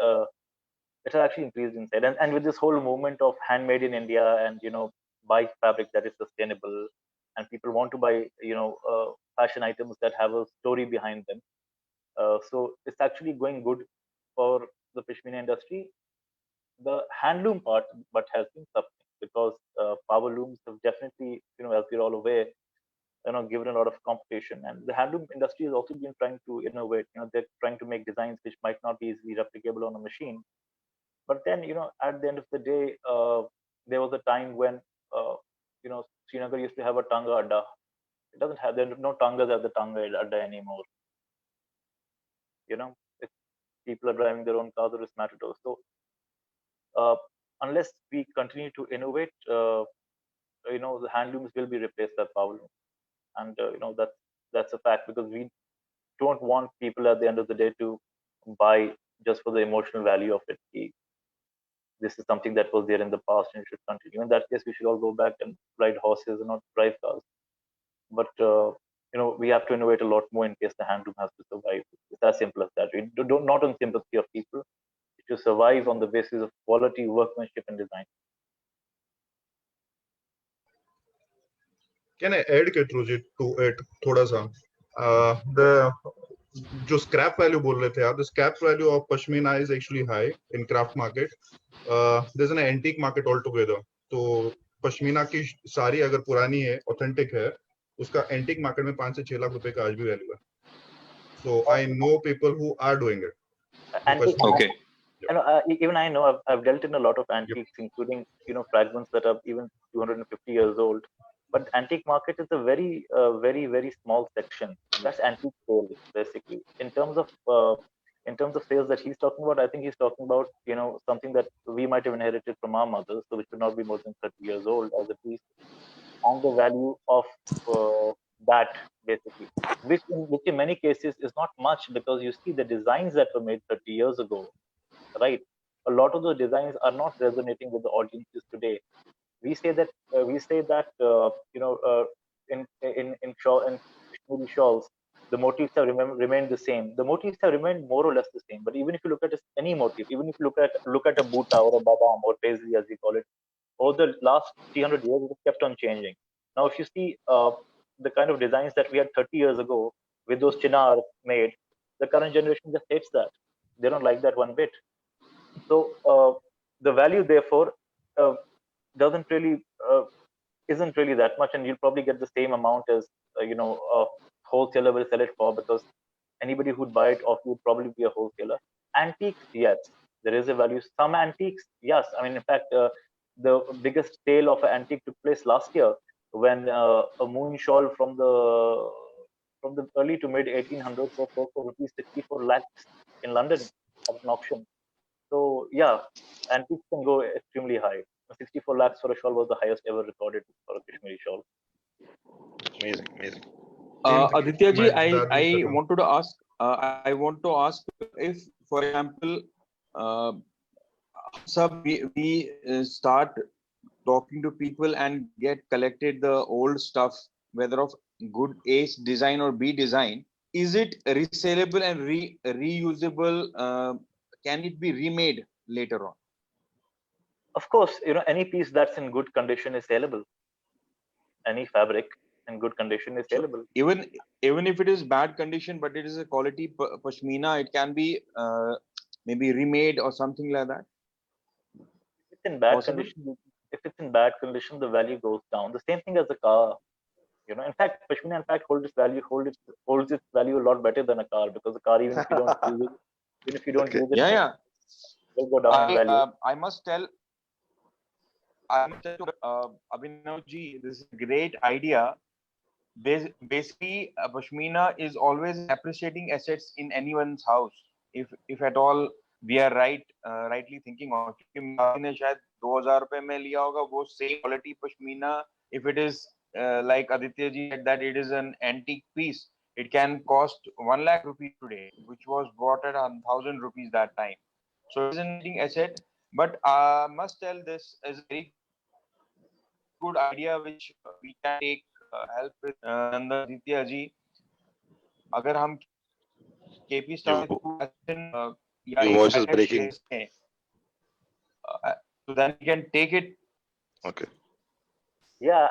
B: it has actually increased inside, and with this whole movement of handmade in India, and buy fabric that is sustainable, and people want to buy fashion items that have a story behind them. So it's actually going good for the Pashmina industry. The handloom part, but has been suffering because power looms have definitely, as you're all aware, given a lot of competition, and the handloom industry has also been trying to innovate. They're trying to make designs which might not be easily replicable on a machine. But then, at the end of the day, there was a time when, Srinagar used to have a Tanga Adda. It doesn't have, there are no Tangas at the Tanga Adda anymore. It's, people are driving their own cars or it's matadors. So, unless we continue to innovate, the handlooms will be replaced by power looms. And, that's a fact, because we don't want people at the end of the day to buy just for the emotional value of it. This is something that was there in the past and it should continue. In that case, we should all go back and ride horses and not drive cars. But we have to innovate a lot more in case the handloom has to survive. It's as simple as that. We don't not on sympathy of people. It should survive on the basis of quality, workmanship, and design.
E: Can I add Kitroo ji to it thoda sa? The जो scrap value बोल रहे थे आप, the scrap value of Pashmina is actually high in craft market. There's an antique market altogether. तो Pashmina की सारी अगर पुरानी है, authentic है, उसका antique market में 5 से 6 लाख रुपए का आज भी value है. So I know people who are doing it.
D: Okay.
B: Even I know I've dealt in a lot of antiques, including fragments that are even 250 years old. But antique market is a very very small section. That's antique sale basically. In terms of sales that he's talking about, I think he's talking about something that we might have inherited from our mothers, so which would not be more than 30 years old as a piece, and the value of that basically, which in many cases is not much, because you see the designs that were made 30 years ago, right? A lot of those designs are not resonating with the audiences today. We say that in Kashmiri shawls, the motifs have remained the same. The motifs have remained more or less the same. But even if you look at any motif, even if you look at a buta or a badam or paisley as we call it, over the last 300 years, it kept on changing. Now, if you see the kind of designs that we had 30 years ago with those chinar made, the current generation just hates that. They don't like that one bit. So the value, therefore, doesn't really isn't really that much, and you'll probably get the same amount as a wholesaler will sell it for, because anybody who'd buy it off you would probably be a wholesaler. Antiques, yes, there is a value. Some antiques, yes. I mean, in fact, the biggest sale of an antique took place last year when a moon shawl from the early to mid 1800s was sold for rupees 64 lakhs in London at an auction. So yeah, antiques can go extremely high. 64 lakhs for a shawl was the highest ever recorded for a Kashmiri shawl.
A: Amazing, amazing.
D: Aditya ji, I wanted to ask. I want to ask if, for example, we start talking to people and get collected the old stuff whether of good A design or B design, is it resellable and reusable? Can it be remade later on?
B: Of course, any piece that's in good condition is saleable. Any fabric in good condition is
D: So
B: saleable.
D: even if it is bad condition, but it is a quality pashmina, it can be maybe remade or something like that.
B: If it's in bad
D: Possible?
B: condition, the value goes down. The same thing as a car. In fact, Pashmina in fact holds its value a lot better than a car, because a car, even if you don't use it,
A: Okay.
B: much,
D: Yeah.
B: it will go down in value.
D: I must tell to Abhinav ji, this is a great idea. Basically, Pashmina is always appreciating assets in anyone's house. If at all we are rightly thinking of, क्योंकि मेरे भाई ने शायद 2000 रुपए में लिया होगा वो same quality Pashmina. If it is like Aditya ji said that it is an antique piece, it can cost 1 lakh rupees today, which was bought at 1,000 rupees that time. So it is an antique asset. But I must tell, this is a very good idea which we can take help with Nanda Aditya ji. अगर हम KP Star
A: Your,
D: या
A: your
D: एक
A: voice is
D: packet
A: breaking.
D: shares में, so then we can take it.
A: Okay.
B: Yeah,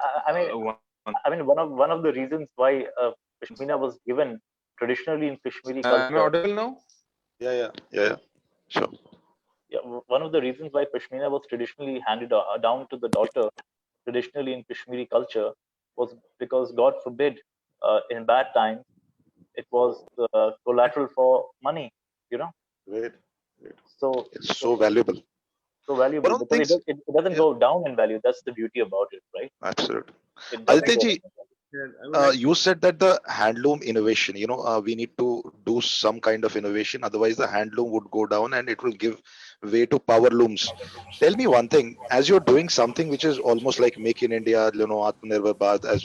D: One.
B: one of the reasons why Pashmina was given traditionally in Kashmiri
D: Am I
B: culture.
D: audible now?
A: Yeah. Sure.
B: Yeah, one of the reasons why Pashmina was traditionally handed down to the daughter, traditionally in Kashmiri culture, was because, God forbid, in bad times, it was collateral for money.
A: Great.
B: So
A: It's so valuable.
B: so
A: One
B: valuable,
A: of the
B: because
A: things,
B: it doesn't
A: yeah,
B: go down in value. That's the beauty about it, right?
A: absolutely.
B: It doesn't
A: Aditya
B: go
A: ji,
B: down in value.
C: Yeah, I would like
A: you said that the handloom innovation, we need to do some kind of innovation. Otherwise, the handloom would go down and it will give way to power looms. Tell me one thing: as you're doing something which is almost like Make in India, Atmanirbhar Bharat, as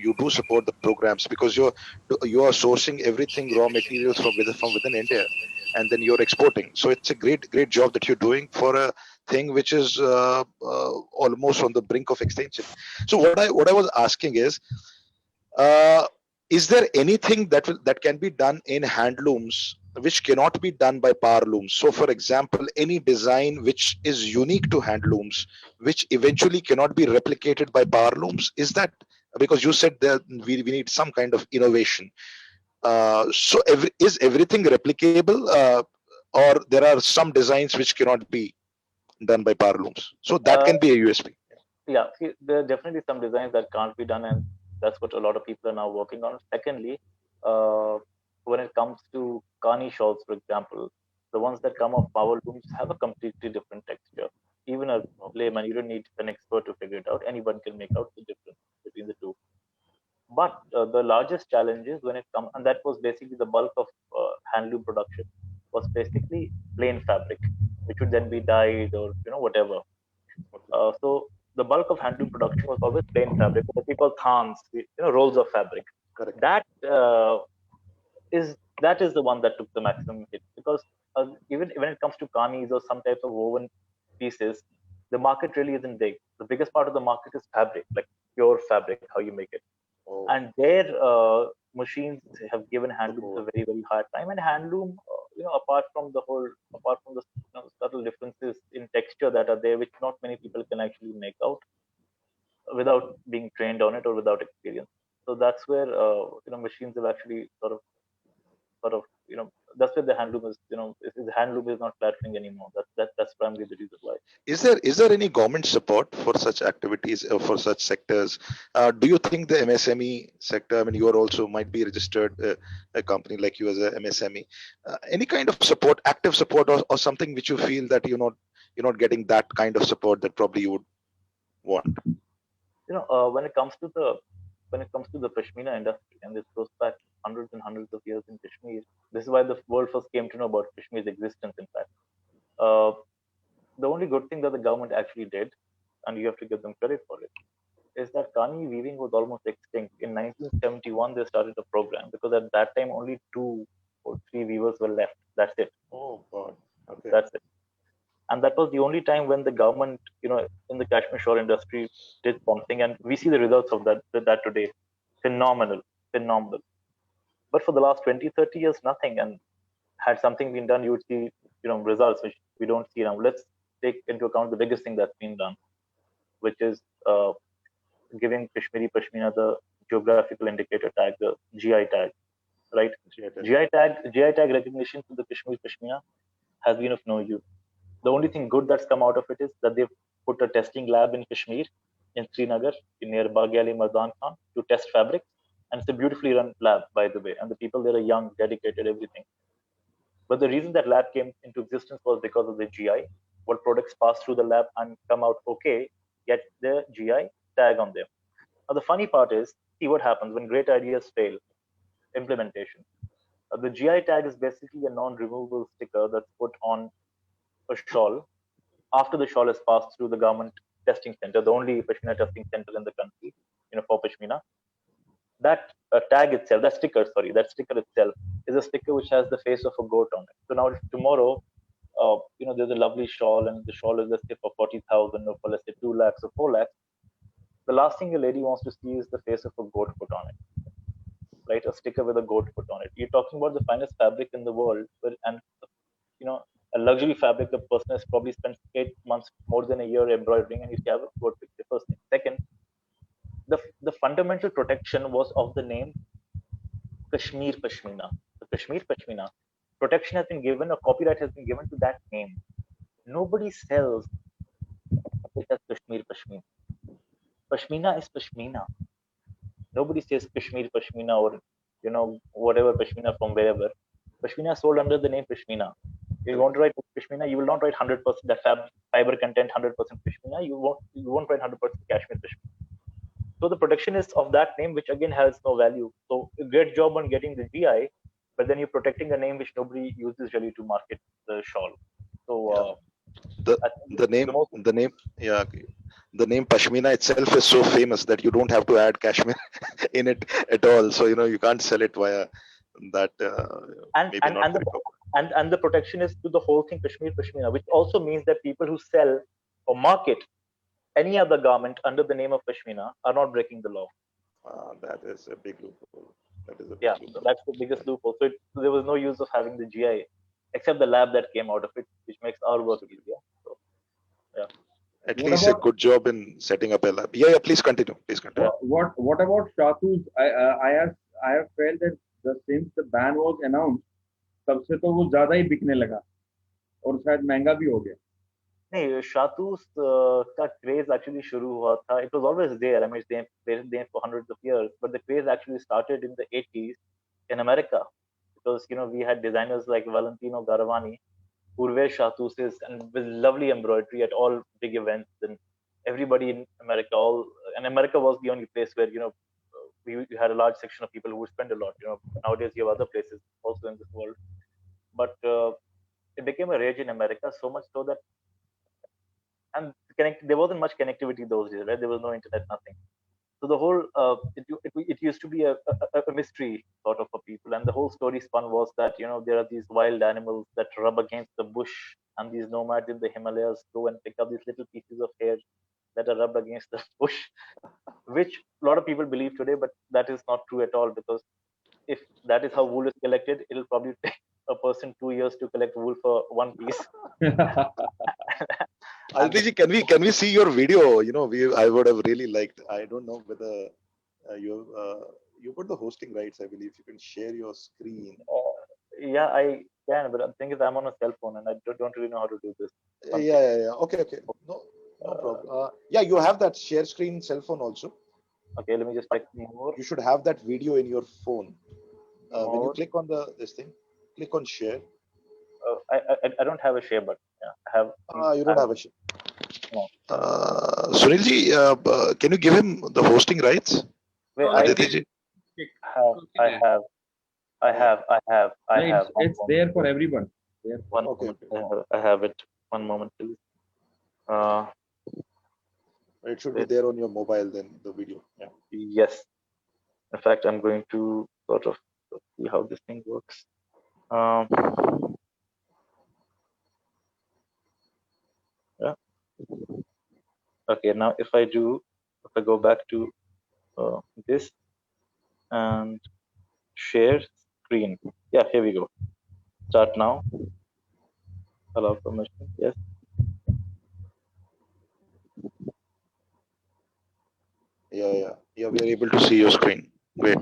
A: you do support the programs, because you are sourcing everything raw materials from within India, and then you're exporting. So it's a great job that you're doing for a thing which is almost on the brink of extinction. So what I was asking uh, is there anything that can be done in handlooms which cannot be done by power looms? So, for example, any design which is unique to handlooms, which eventually cannot be replicated by power looms, is that because you said that we need some kind of innovation? So, is everything replicable, or there are some designs which cannot be done by power looms? So that
B: Uh,
A: can be a USP.
B: yeah, see, there are definitely some designs that can't be done, and that's what a lot of people are now working on. Secondly, uh, when it comes to Kani shawls, for example, the ones that come off power looms have a completely different texture. Even a layman, you don't need an expert to figure it out. Anyone can make out the difference between the two. But the largest challenge is when it comes, and that was basically the bulk of handloom production, was basically plain fabric, which would then be dyed or whatever. So the bulk of handloom production was always plain fabric, what we call thans, rolls of fabric.
A: Correct.
B: That is the one that took the maximum hit, because even when it comes to kanis or some types of woven pieces, the market really isn't big. The biggest part of the market is fabric, like pure fabric, how you make it.
A: Oh,
B: And their machines have given handlooms a very very hard time. And handloom, apart from the subtle differences in texture that are there, which not many people can actually make out without being trained on it or without experience. So that's where machines have actually sort of that's where the handloom is handloom is not flattering anymore. That's primarily the reason why.
A: is there any government support for such activities, for such sectors? Do you think the MSME sector? I mean, you are also might be registered a company like you as a MSME. Any kind of support, active support, or something which you feel that you're not getting that kind of support that probably you would want?
B: When it comes to the Pashmina industry, and this goes back hundreds and hundreds of years in Kashmir. This is why the world first came to know about Kashmir's existence. In fact, uh, the only good thing that the government actually did, and you have to give them credit for it, is that Kani weaving was almost extinct. In 1971, they started a program, because at that time only 2 or 3 weavers were left. That's it.
A: Oh God. Okay.
B: That's it. And that was the only time when the government, in the Kashmir shawl industry did something, and we see the results of that today. Phenomenal, phenomenal. But for the last 20, 30 years, nothing. And had something been done, you would see, results which we don't see now. Let's take into account the biggest thing that's been done, which is giving Kashmiri Pashmina the geographical indicator tag, the GI tag, right? GI tag recognition to the Kashmiri Pashmina has been of no use. The only thing good that's come out of it is that they've put a testing lab in Kashmir, in Srinagar, near Bagh Ali Mardan Khan, to test fabrics. And it's a beautifully run lab, by the way. And the people there are young, dedicated, everything. But the reason that lab came into existence was because of the GI. What products pass through the lab and come out okay, get the GI tag on them. Now, the funny part is, see what happens when great ideas fail. Implementation. The GI tag is basically a non-removable sticker that's put on a shawl after the shawl is passed through the government testing center, the only Pashmina testing center in the country, for Pashmina. That tag itself, that sticker itself is a sticker which has the face of a goat on it. So now, if tomorrow, there's a lovely shawl and the shawl is, let's say, for 40,000 or for, let's say, 2 lakhs or 4 lakhs, the last thing a lady wants to see is the face of a goat put on it, right? A sticker with a goat put on it. You're talking about the finest fabric in the world, and a luxury fabric, the person has probably spent 8 months, more than a year embroidering, and you have a goat picture. First thing. Second, the fundamental protection was of the name Kashmir Pashmina. The Kashmir Pashmina protection has been given, a copyright has been given to that name. Nobody sells it as Kashmir Pashmina. Pashmina is Pashmina. Nobody says Kashmir Pashmina or whatever Pashmina from wherever. Pashmina is sold under the name Pashmina. If you want to write Pashmina, you will not write 100% that fiber content 100% Pashmina. You won't write 100% Kashmir Pashmina. So the protection is of that name, which again has no value. So a great job on getting the GI, but then you're protecting a name which nobody uses really to market the shawl. So
A: the name yeah, the name Pashmina itself is so famous that you don't have to add Kashmir in it at all. So you can't sell it via that.
B: And the protection is to the whole thing Kashmir Pashmina, which also means that people who sell or market any other garment under the name of Pashmina are not breaking the law.
A: That is a big loophole.
B: So that's the biggest loophole. So there was no use of having the GI, except the lab that came out of it, which makes our work easier. So, yeah.
A: At least a good job in setting up a lab. Yeah, please continue.
D: What about Shatus? I have felt that since the ban was announced, तब से तो वो ज़्यादा ही बिकने लगा और शायद महंगा भी हो गया.
B: नहीं, शातूस का craze actually शुरू हुआ था. It was always there. I mean, it's been there for hundreds of years, but the craze actually started in the 80s in America, because we had designers like Valentino Garavani who would wear shatuses and with lovely embroidery at all big events, and everybody in America, and America was the only place where we had a large section of people who would spend a lot. Nowadays you have other places also in this world, but it became a rage in America, so much so that, and there wasn't much connectivity those days, right? There was no internet, nothing. So the whole it used to be a mystery sort of for people, and the whole story spun was that there are these wild animals that rub against the bush, and these nomads in the Himalayas go and pick up these little pieces of hair that are rubbed against the bush, which a lot of people believe today, but that is not true at all, because if that is how wool is collected, it'll probably take a person 2 years to collect wool for one piece.
A: Aditya, can we see your video? I would have really liked. I don't know whether you got the hosting rights. I believe you can share your screen.
B: Yeah, I can, but the thing is, I'm on a cell phone and I don't really know how to do this.
A: Yeah. Okay. No problem. Yeah, you have that share screen cell phone also.
B: Okay, let me just check more.
A: You should have that video in your phone. When you click on this thing, click on share.
B: I don't have a share button. Yeah, I have.
A: You don't have a share.
B: No.
A: Sunilji, can you give him the hosting rights?
B: Wait, I have.
D: It's there for everyone.
B: I have it. One moment, please.
A: It should be there on your mobile then, the video. Yeah.
B: Yes. In fact, I'm going to sort of see how this thing works. Okay, now if I go back to this and share screen. Yeah, here we go. Start now. Allow permission. Yes.
A: Yeah. We are able to see your screen. Great.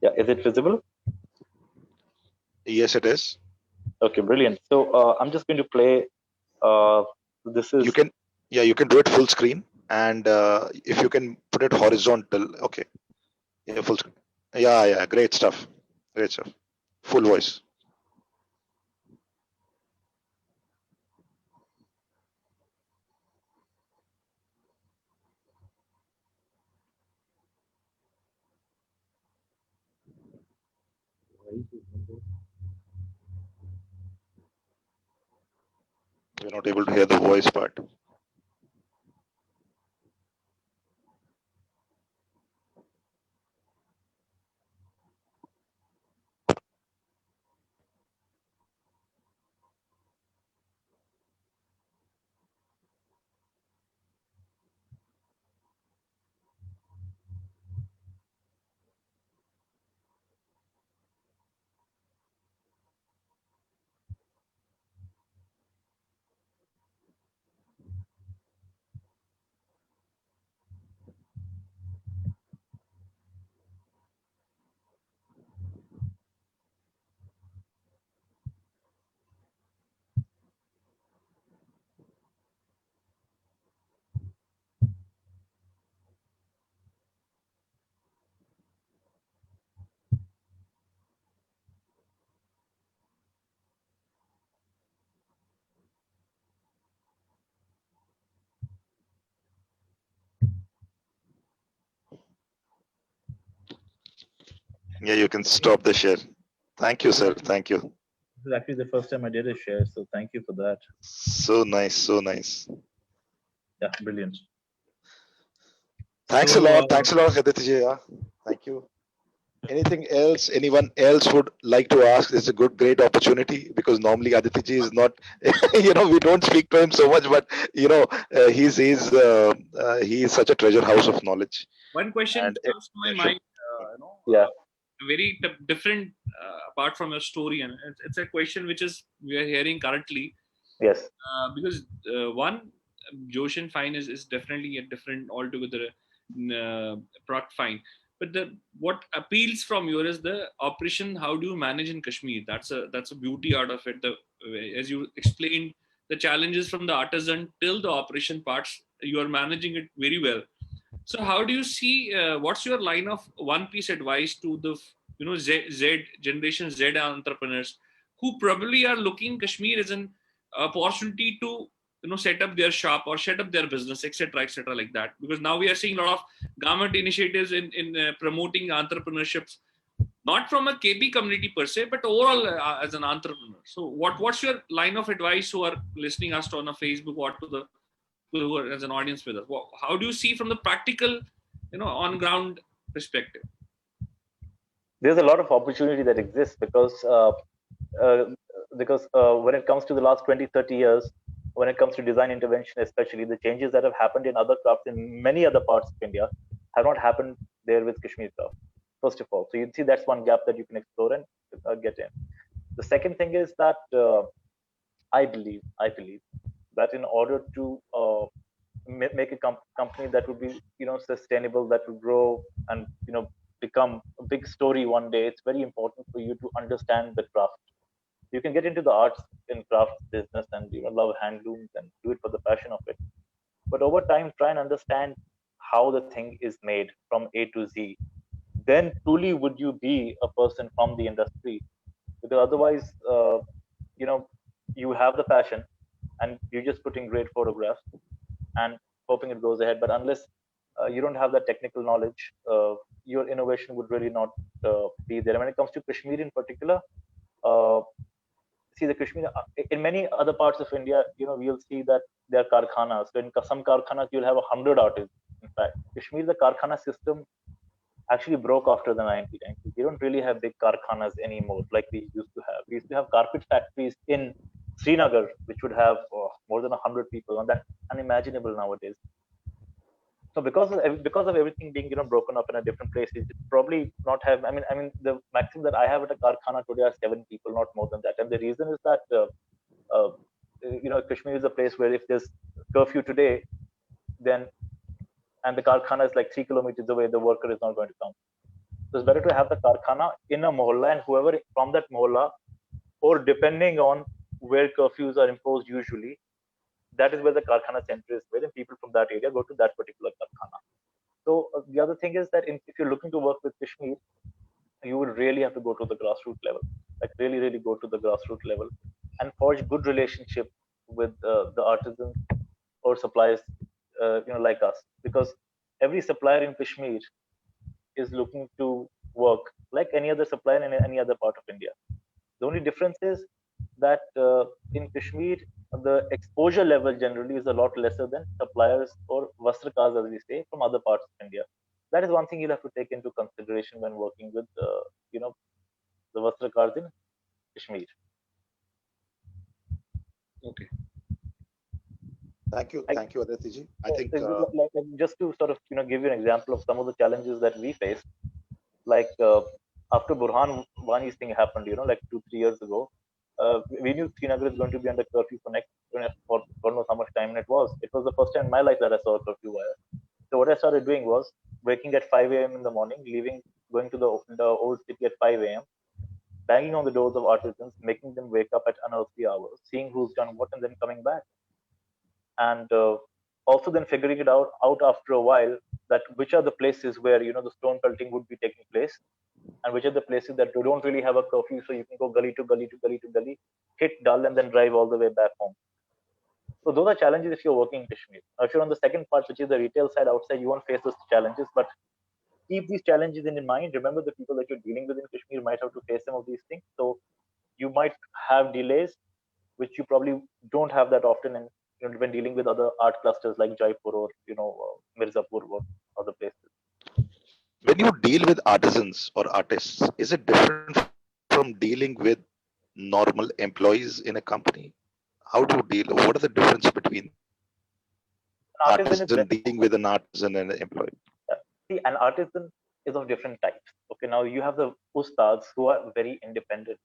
B: Yeah, is it visible?
A: Yes, it is.
B: Okay, brilliant. So I'm just going to play. Uh, this
A: You
B: is
A: can, yeah, you can do it full screen, and if you can put it horizontal. Okay. Yeah, full screen. Yeah. Great stuff. Great stuff. Full voice. We're not able to hear the voice part. Yeah, you can stop the share. Thank you, sir. Thank you.
B: This is actually the first time I did a share, so thank you for that.
A: So nice. So nice.
B: Yeah, brilliant.
A: Thanks a
C: So,
A: lot. Thanks a lot, Aditya. Yeah. Thank you. Anything else? Anyone else would like to ask? It's a great opportunity because normally Aditya is not, we don't speak to him so much, but he's such a treasure house of knowledge.
C: one question
A: And
C: comes to my
A: yeah, sure.
C: mind.
B: Yeah.
C: Very different apart from your story, and it's a question which is we are hearing currently.
B: Yes.
C: Because one, Joshin fine is definitely a different altogether product fine. But what appeals from you is the operation. How do you manage in Kashmir? That's a beauty out of it. As you explained, the challenges from the artisan till the operation parts, you are managing it very well. So how do you see? What's your line of one piece advice to the Z generation Z entrepreneurs who probably are looking Kashmir as an opportunity to set up their shop or set up their business, etc., like that? Because now we are seeing a lot of government initiatives in promoting entrepreneurships, not from a KB community per se, but overall as an entrepreneur. So what's your line of advice who are listening us on a Facebook or to the people who are as an audience with us? How do you see from the practical, on ground perspective?
B: There's a lot of opportunity that exists uh, when it comes to the last 20, 30 years, when it comes to design intervention, especially the changes that have happened in other crafts in many other parts of India have not happened there with Kashmir craft, first of all. So you'd see that's one gap that you can explore and get in. The second thing is that I believe that in order to make a company that would be sustainable, that will grow and become a big story one day, it's very important for you to understand the craft. You can get into the arts and crafts business and love handlooms and do it for the passion of it, but over time try and understand how the thing is made from A to Z. Then truly would you be a person from the industry, because otherwise you know you have the passion and you're just putting great photographs and hoping it goes ahead, but unless you don't have that technical knowledge, your innovation would really not be there. And when it comes to Kashmir in particular, uh, see the Kashmir in many other parts of India, you'll see that there are karkhanas. So in some karkhanas, you'll have 100 artists. In fact, Kashmir, the karkhana system actually broke after the 1990s. We don't really have big karkhanas anymore like we used to have. We used to have carpet factories in Srinagar, which would have more than 100 people, and that's unimaginable nowadays. So because of everything being broken up in a different place, it's probably not have. I mean the maximum that I have at a karkhana today are 7 people, not more than that. And the reason is that Kashmir is a place where if there's curfew today, then and the karkhana is like 3 kilometers away, the worker is not going to come. So it's better to have the karkhana in a mohalla, and whoever from that mohalla, or depending on where curfews are imposed usually, that is where the karkhana center is, where the people from that area go to that particular karkhana. So the other thing is that if you're looking to work with Kashmir, you would really have to go to the grassroots level, like really, really go to the grassroots level and forge good relationship with the artisans or suppliers, like us, because every supplier in Kashmir is looking to work like any other supplier in any other part of India. The only difference is that in Kashmir, the exposure level generally is a lot lesser than suppliers or vastrikars, as we say, from other parts of India. That is one thing you'll have to take into consideration when working with, the vastrikars in Kashmir.
C: Okay.
B: Like,
A: Thank you, Aditya ji. I think
B: just to sort of give you an example of some of the challenges that we face, like after Burhan Wani's thing happened, like 2-3 years ago, we knew Srinagar is going to be under curfew for next for God knows how much time, and it was the first time in my life that I saw a curfew wire. So what I started doing was waking at 5 a.m. in the morning, going to the old city at 5 a.m., banging on the doors of artisans, making them wake up at unearthly hours, seeing who's done what, and then coming back, and also then figuring it out after a while, that which are the places where the stone pelting would be taking place, and which are the places that don't really have a curfew, so you can go gully to gully to gully to gully, hit dull, and then drive all the way back home. So those are challenges if you're working in Kashmir. Now, if you're on the second part, which is the retail side outside, you won't face those challenges, but keep these challenges in mind. Remember, the people that you're dealing with in Kashmir might have to face some of these things. So you might have delays, which you probably don't have that often when dealing with other art clusters like Jaipur or Mirzapur or other places.
A: when you deal with artisans or artists, is it different from dealing with normal employees in a company? How do you deal? What are the difference between
B: An artisan is
A: artisan dealing with an artisan and an employee?
B: see, an artisan is of different types. Okay, now you have the ustads who are very independent.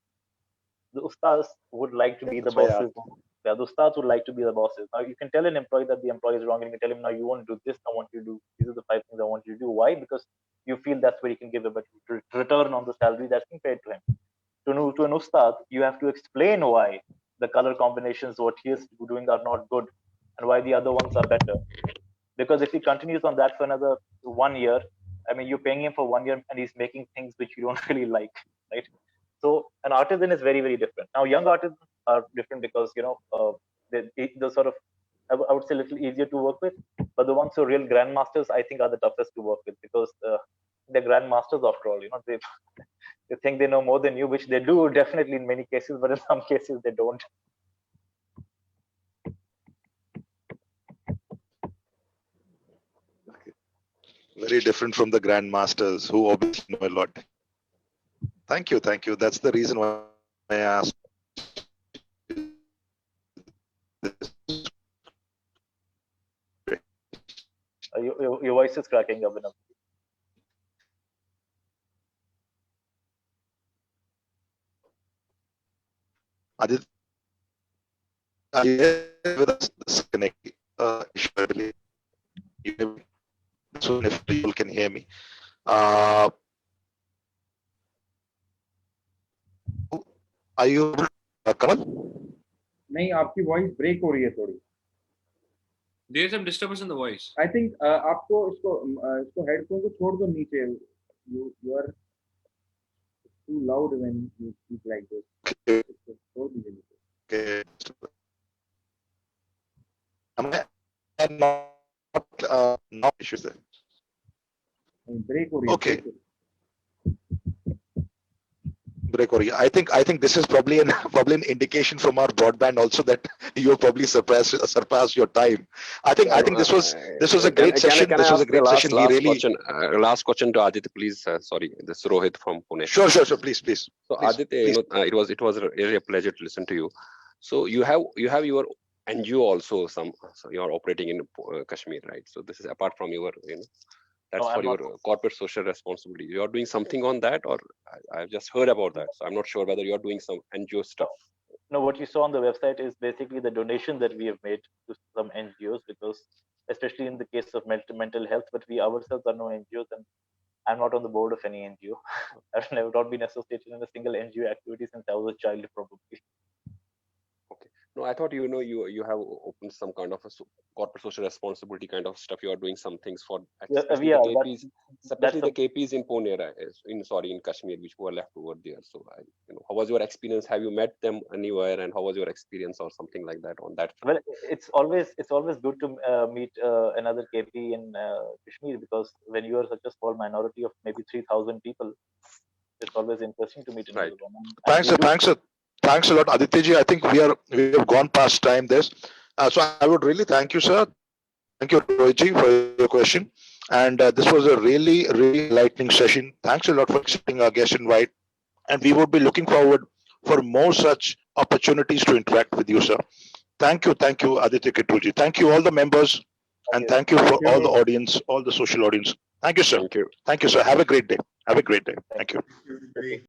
B: The ustads would like to be the
A: That's why I
B: bosses.
A: asked.
B: Yeah, the ustads would like to be the bosses. Now you can tell an employee that the employee is wrong, and you can tell him, now you won't do this. I want you to do these are the 5 things I want you to do. Why? Because you feel that's where you can give a better return on the salary that's being paid to him. To an ustad, you have to explain why the color combinations what he is doing are not good, and why the other ones are better. Because if he continues on that for another 1 year, I mean, you're paying him for 1 year, and he's making things which you don't really like, right? So an artisan is very, very different. Now, young artisans are different because the sort of, I would say, a little easier to work with, but the ones who are real grandmasters, I think, are the toughest to work with, because they're grandmasters after all. They think they know more than you, which they do definitely in many cases, but in some cases they don't.
A: Very different from the grandmasters who obviously know a lot. Thank you, thank you. That's the reason why I asked.
B: Your voice is cracking up enough.
A: Aditya, are you here with us? This connect issue, I believe. So if people can hear me. Are you able to, Kamal?
D: नहीं आपकी voice break हो रही है थोड़ी.
C: There's some disturbance in the voice.
D: I think आपको इसको headphone को छोड़ दो नीचे. You are too loud when you speak like this. इसको छोड़ दीजिए नीचे.
A: Okay. Am I not issues there?
D: Break हो रही है.
A: Okay. break or I think this is probably an probably an indication from our broadband also that you probably surpassed your time. I think this was a great session.
F: Can I
A: This was a
F: ask the
A: great session. We really
F: last question to Aditya, please? Sorry, this is Rohit from Pune.
A: sure. Please.
F: So
A: Please,
F: Aditya,
A: please.
F: It was really a pleasure to listen to you. So you have your NGO also. So you are operating in Kashmir, right? So this is apart from your that's
B: No,
F: for
B: I'm
F: your
B: not.
F: corporate social responsibility. You are doing something on that, or I've just heard about that. So I'm not sure whether you are doing some NGO stuff.
B: No, what you saw on the website is basically the donation that we have made to some NGOs, because especially in the case of mental health, but we ourselves are no NGOs, and I'm not on the board of any NGO. I've never not been associated in a single NGO activity since I was a child, probably.
F: Okay. No, I thought you have opened some kind of a corporate social responsibility kind of stuff. You are doing some things for especially
B: Yeah,
F: the KPs, especially the
B: that's
F: KPs in Pune, in Kashmir, which were left over there. So how was your experience? Have you met them anywhere, and how was your experience or something like that on that front?
B: well, it's always good to meet another KP in Kashmir, because when you are such a small minority of maybe 3,000 people, it's always interesting to meet
F: Right.
B: another one. And
A: Thanks,
B: we
A: sir.
B: do.
A: Thanks a lot, Aditya ji. I think we have gone past time. So I would really thank you, sir. Thank you, Rohit ji, for your question. And this was a really enlightening session. Thanks a lot for accepting our guest invite. And we would be looking forward for more such opportunities to interact with you, sir. Thank you, Aditya Kitroo ji. Thank you, all the members, and thank you for all the audience, all the social audience. Thank you, sir.
F: Thank you.
A: Thank you, sir. Have a great day. Have a great day. Thank you.
B: Okay.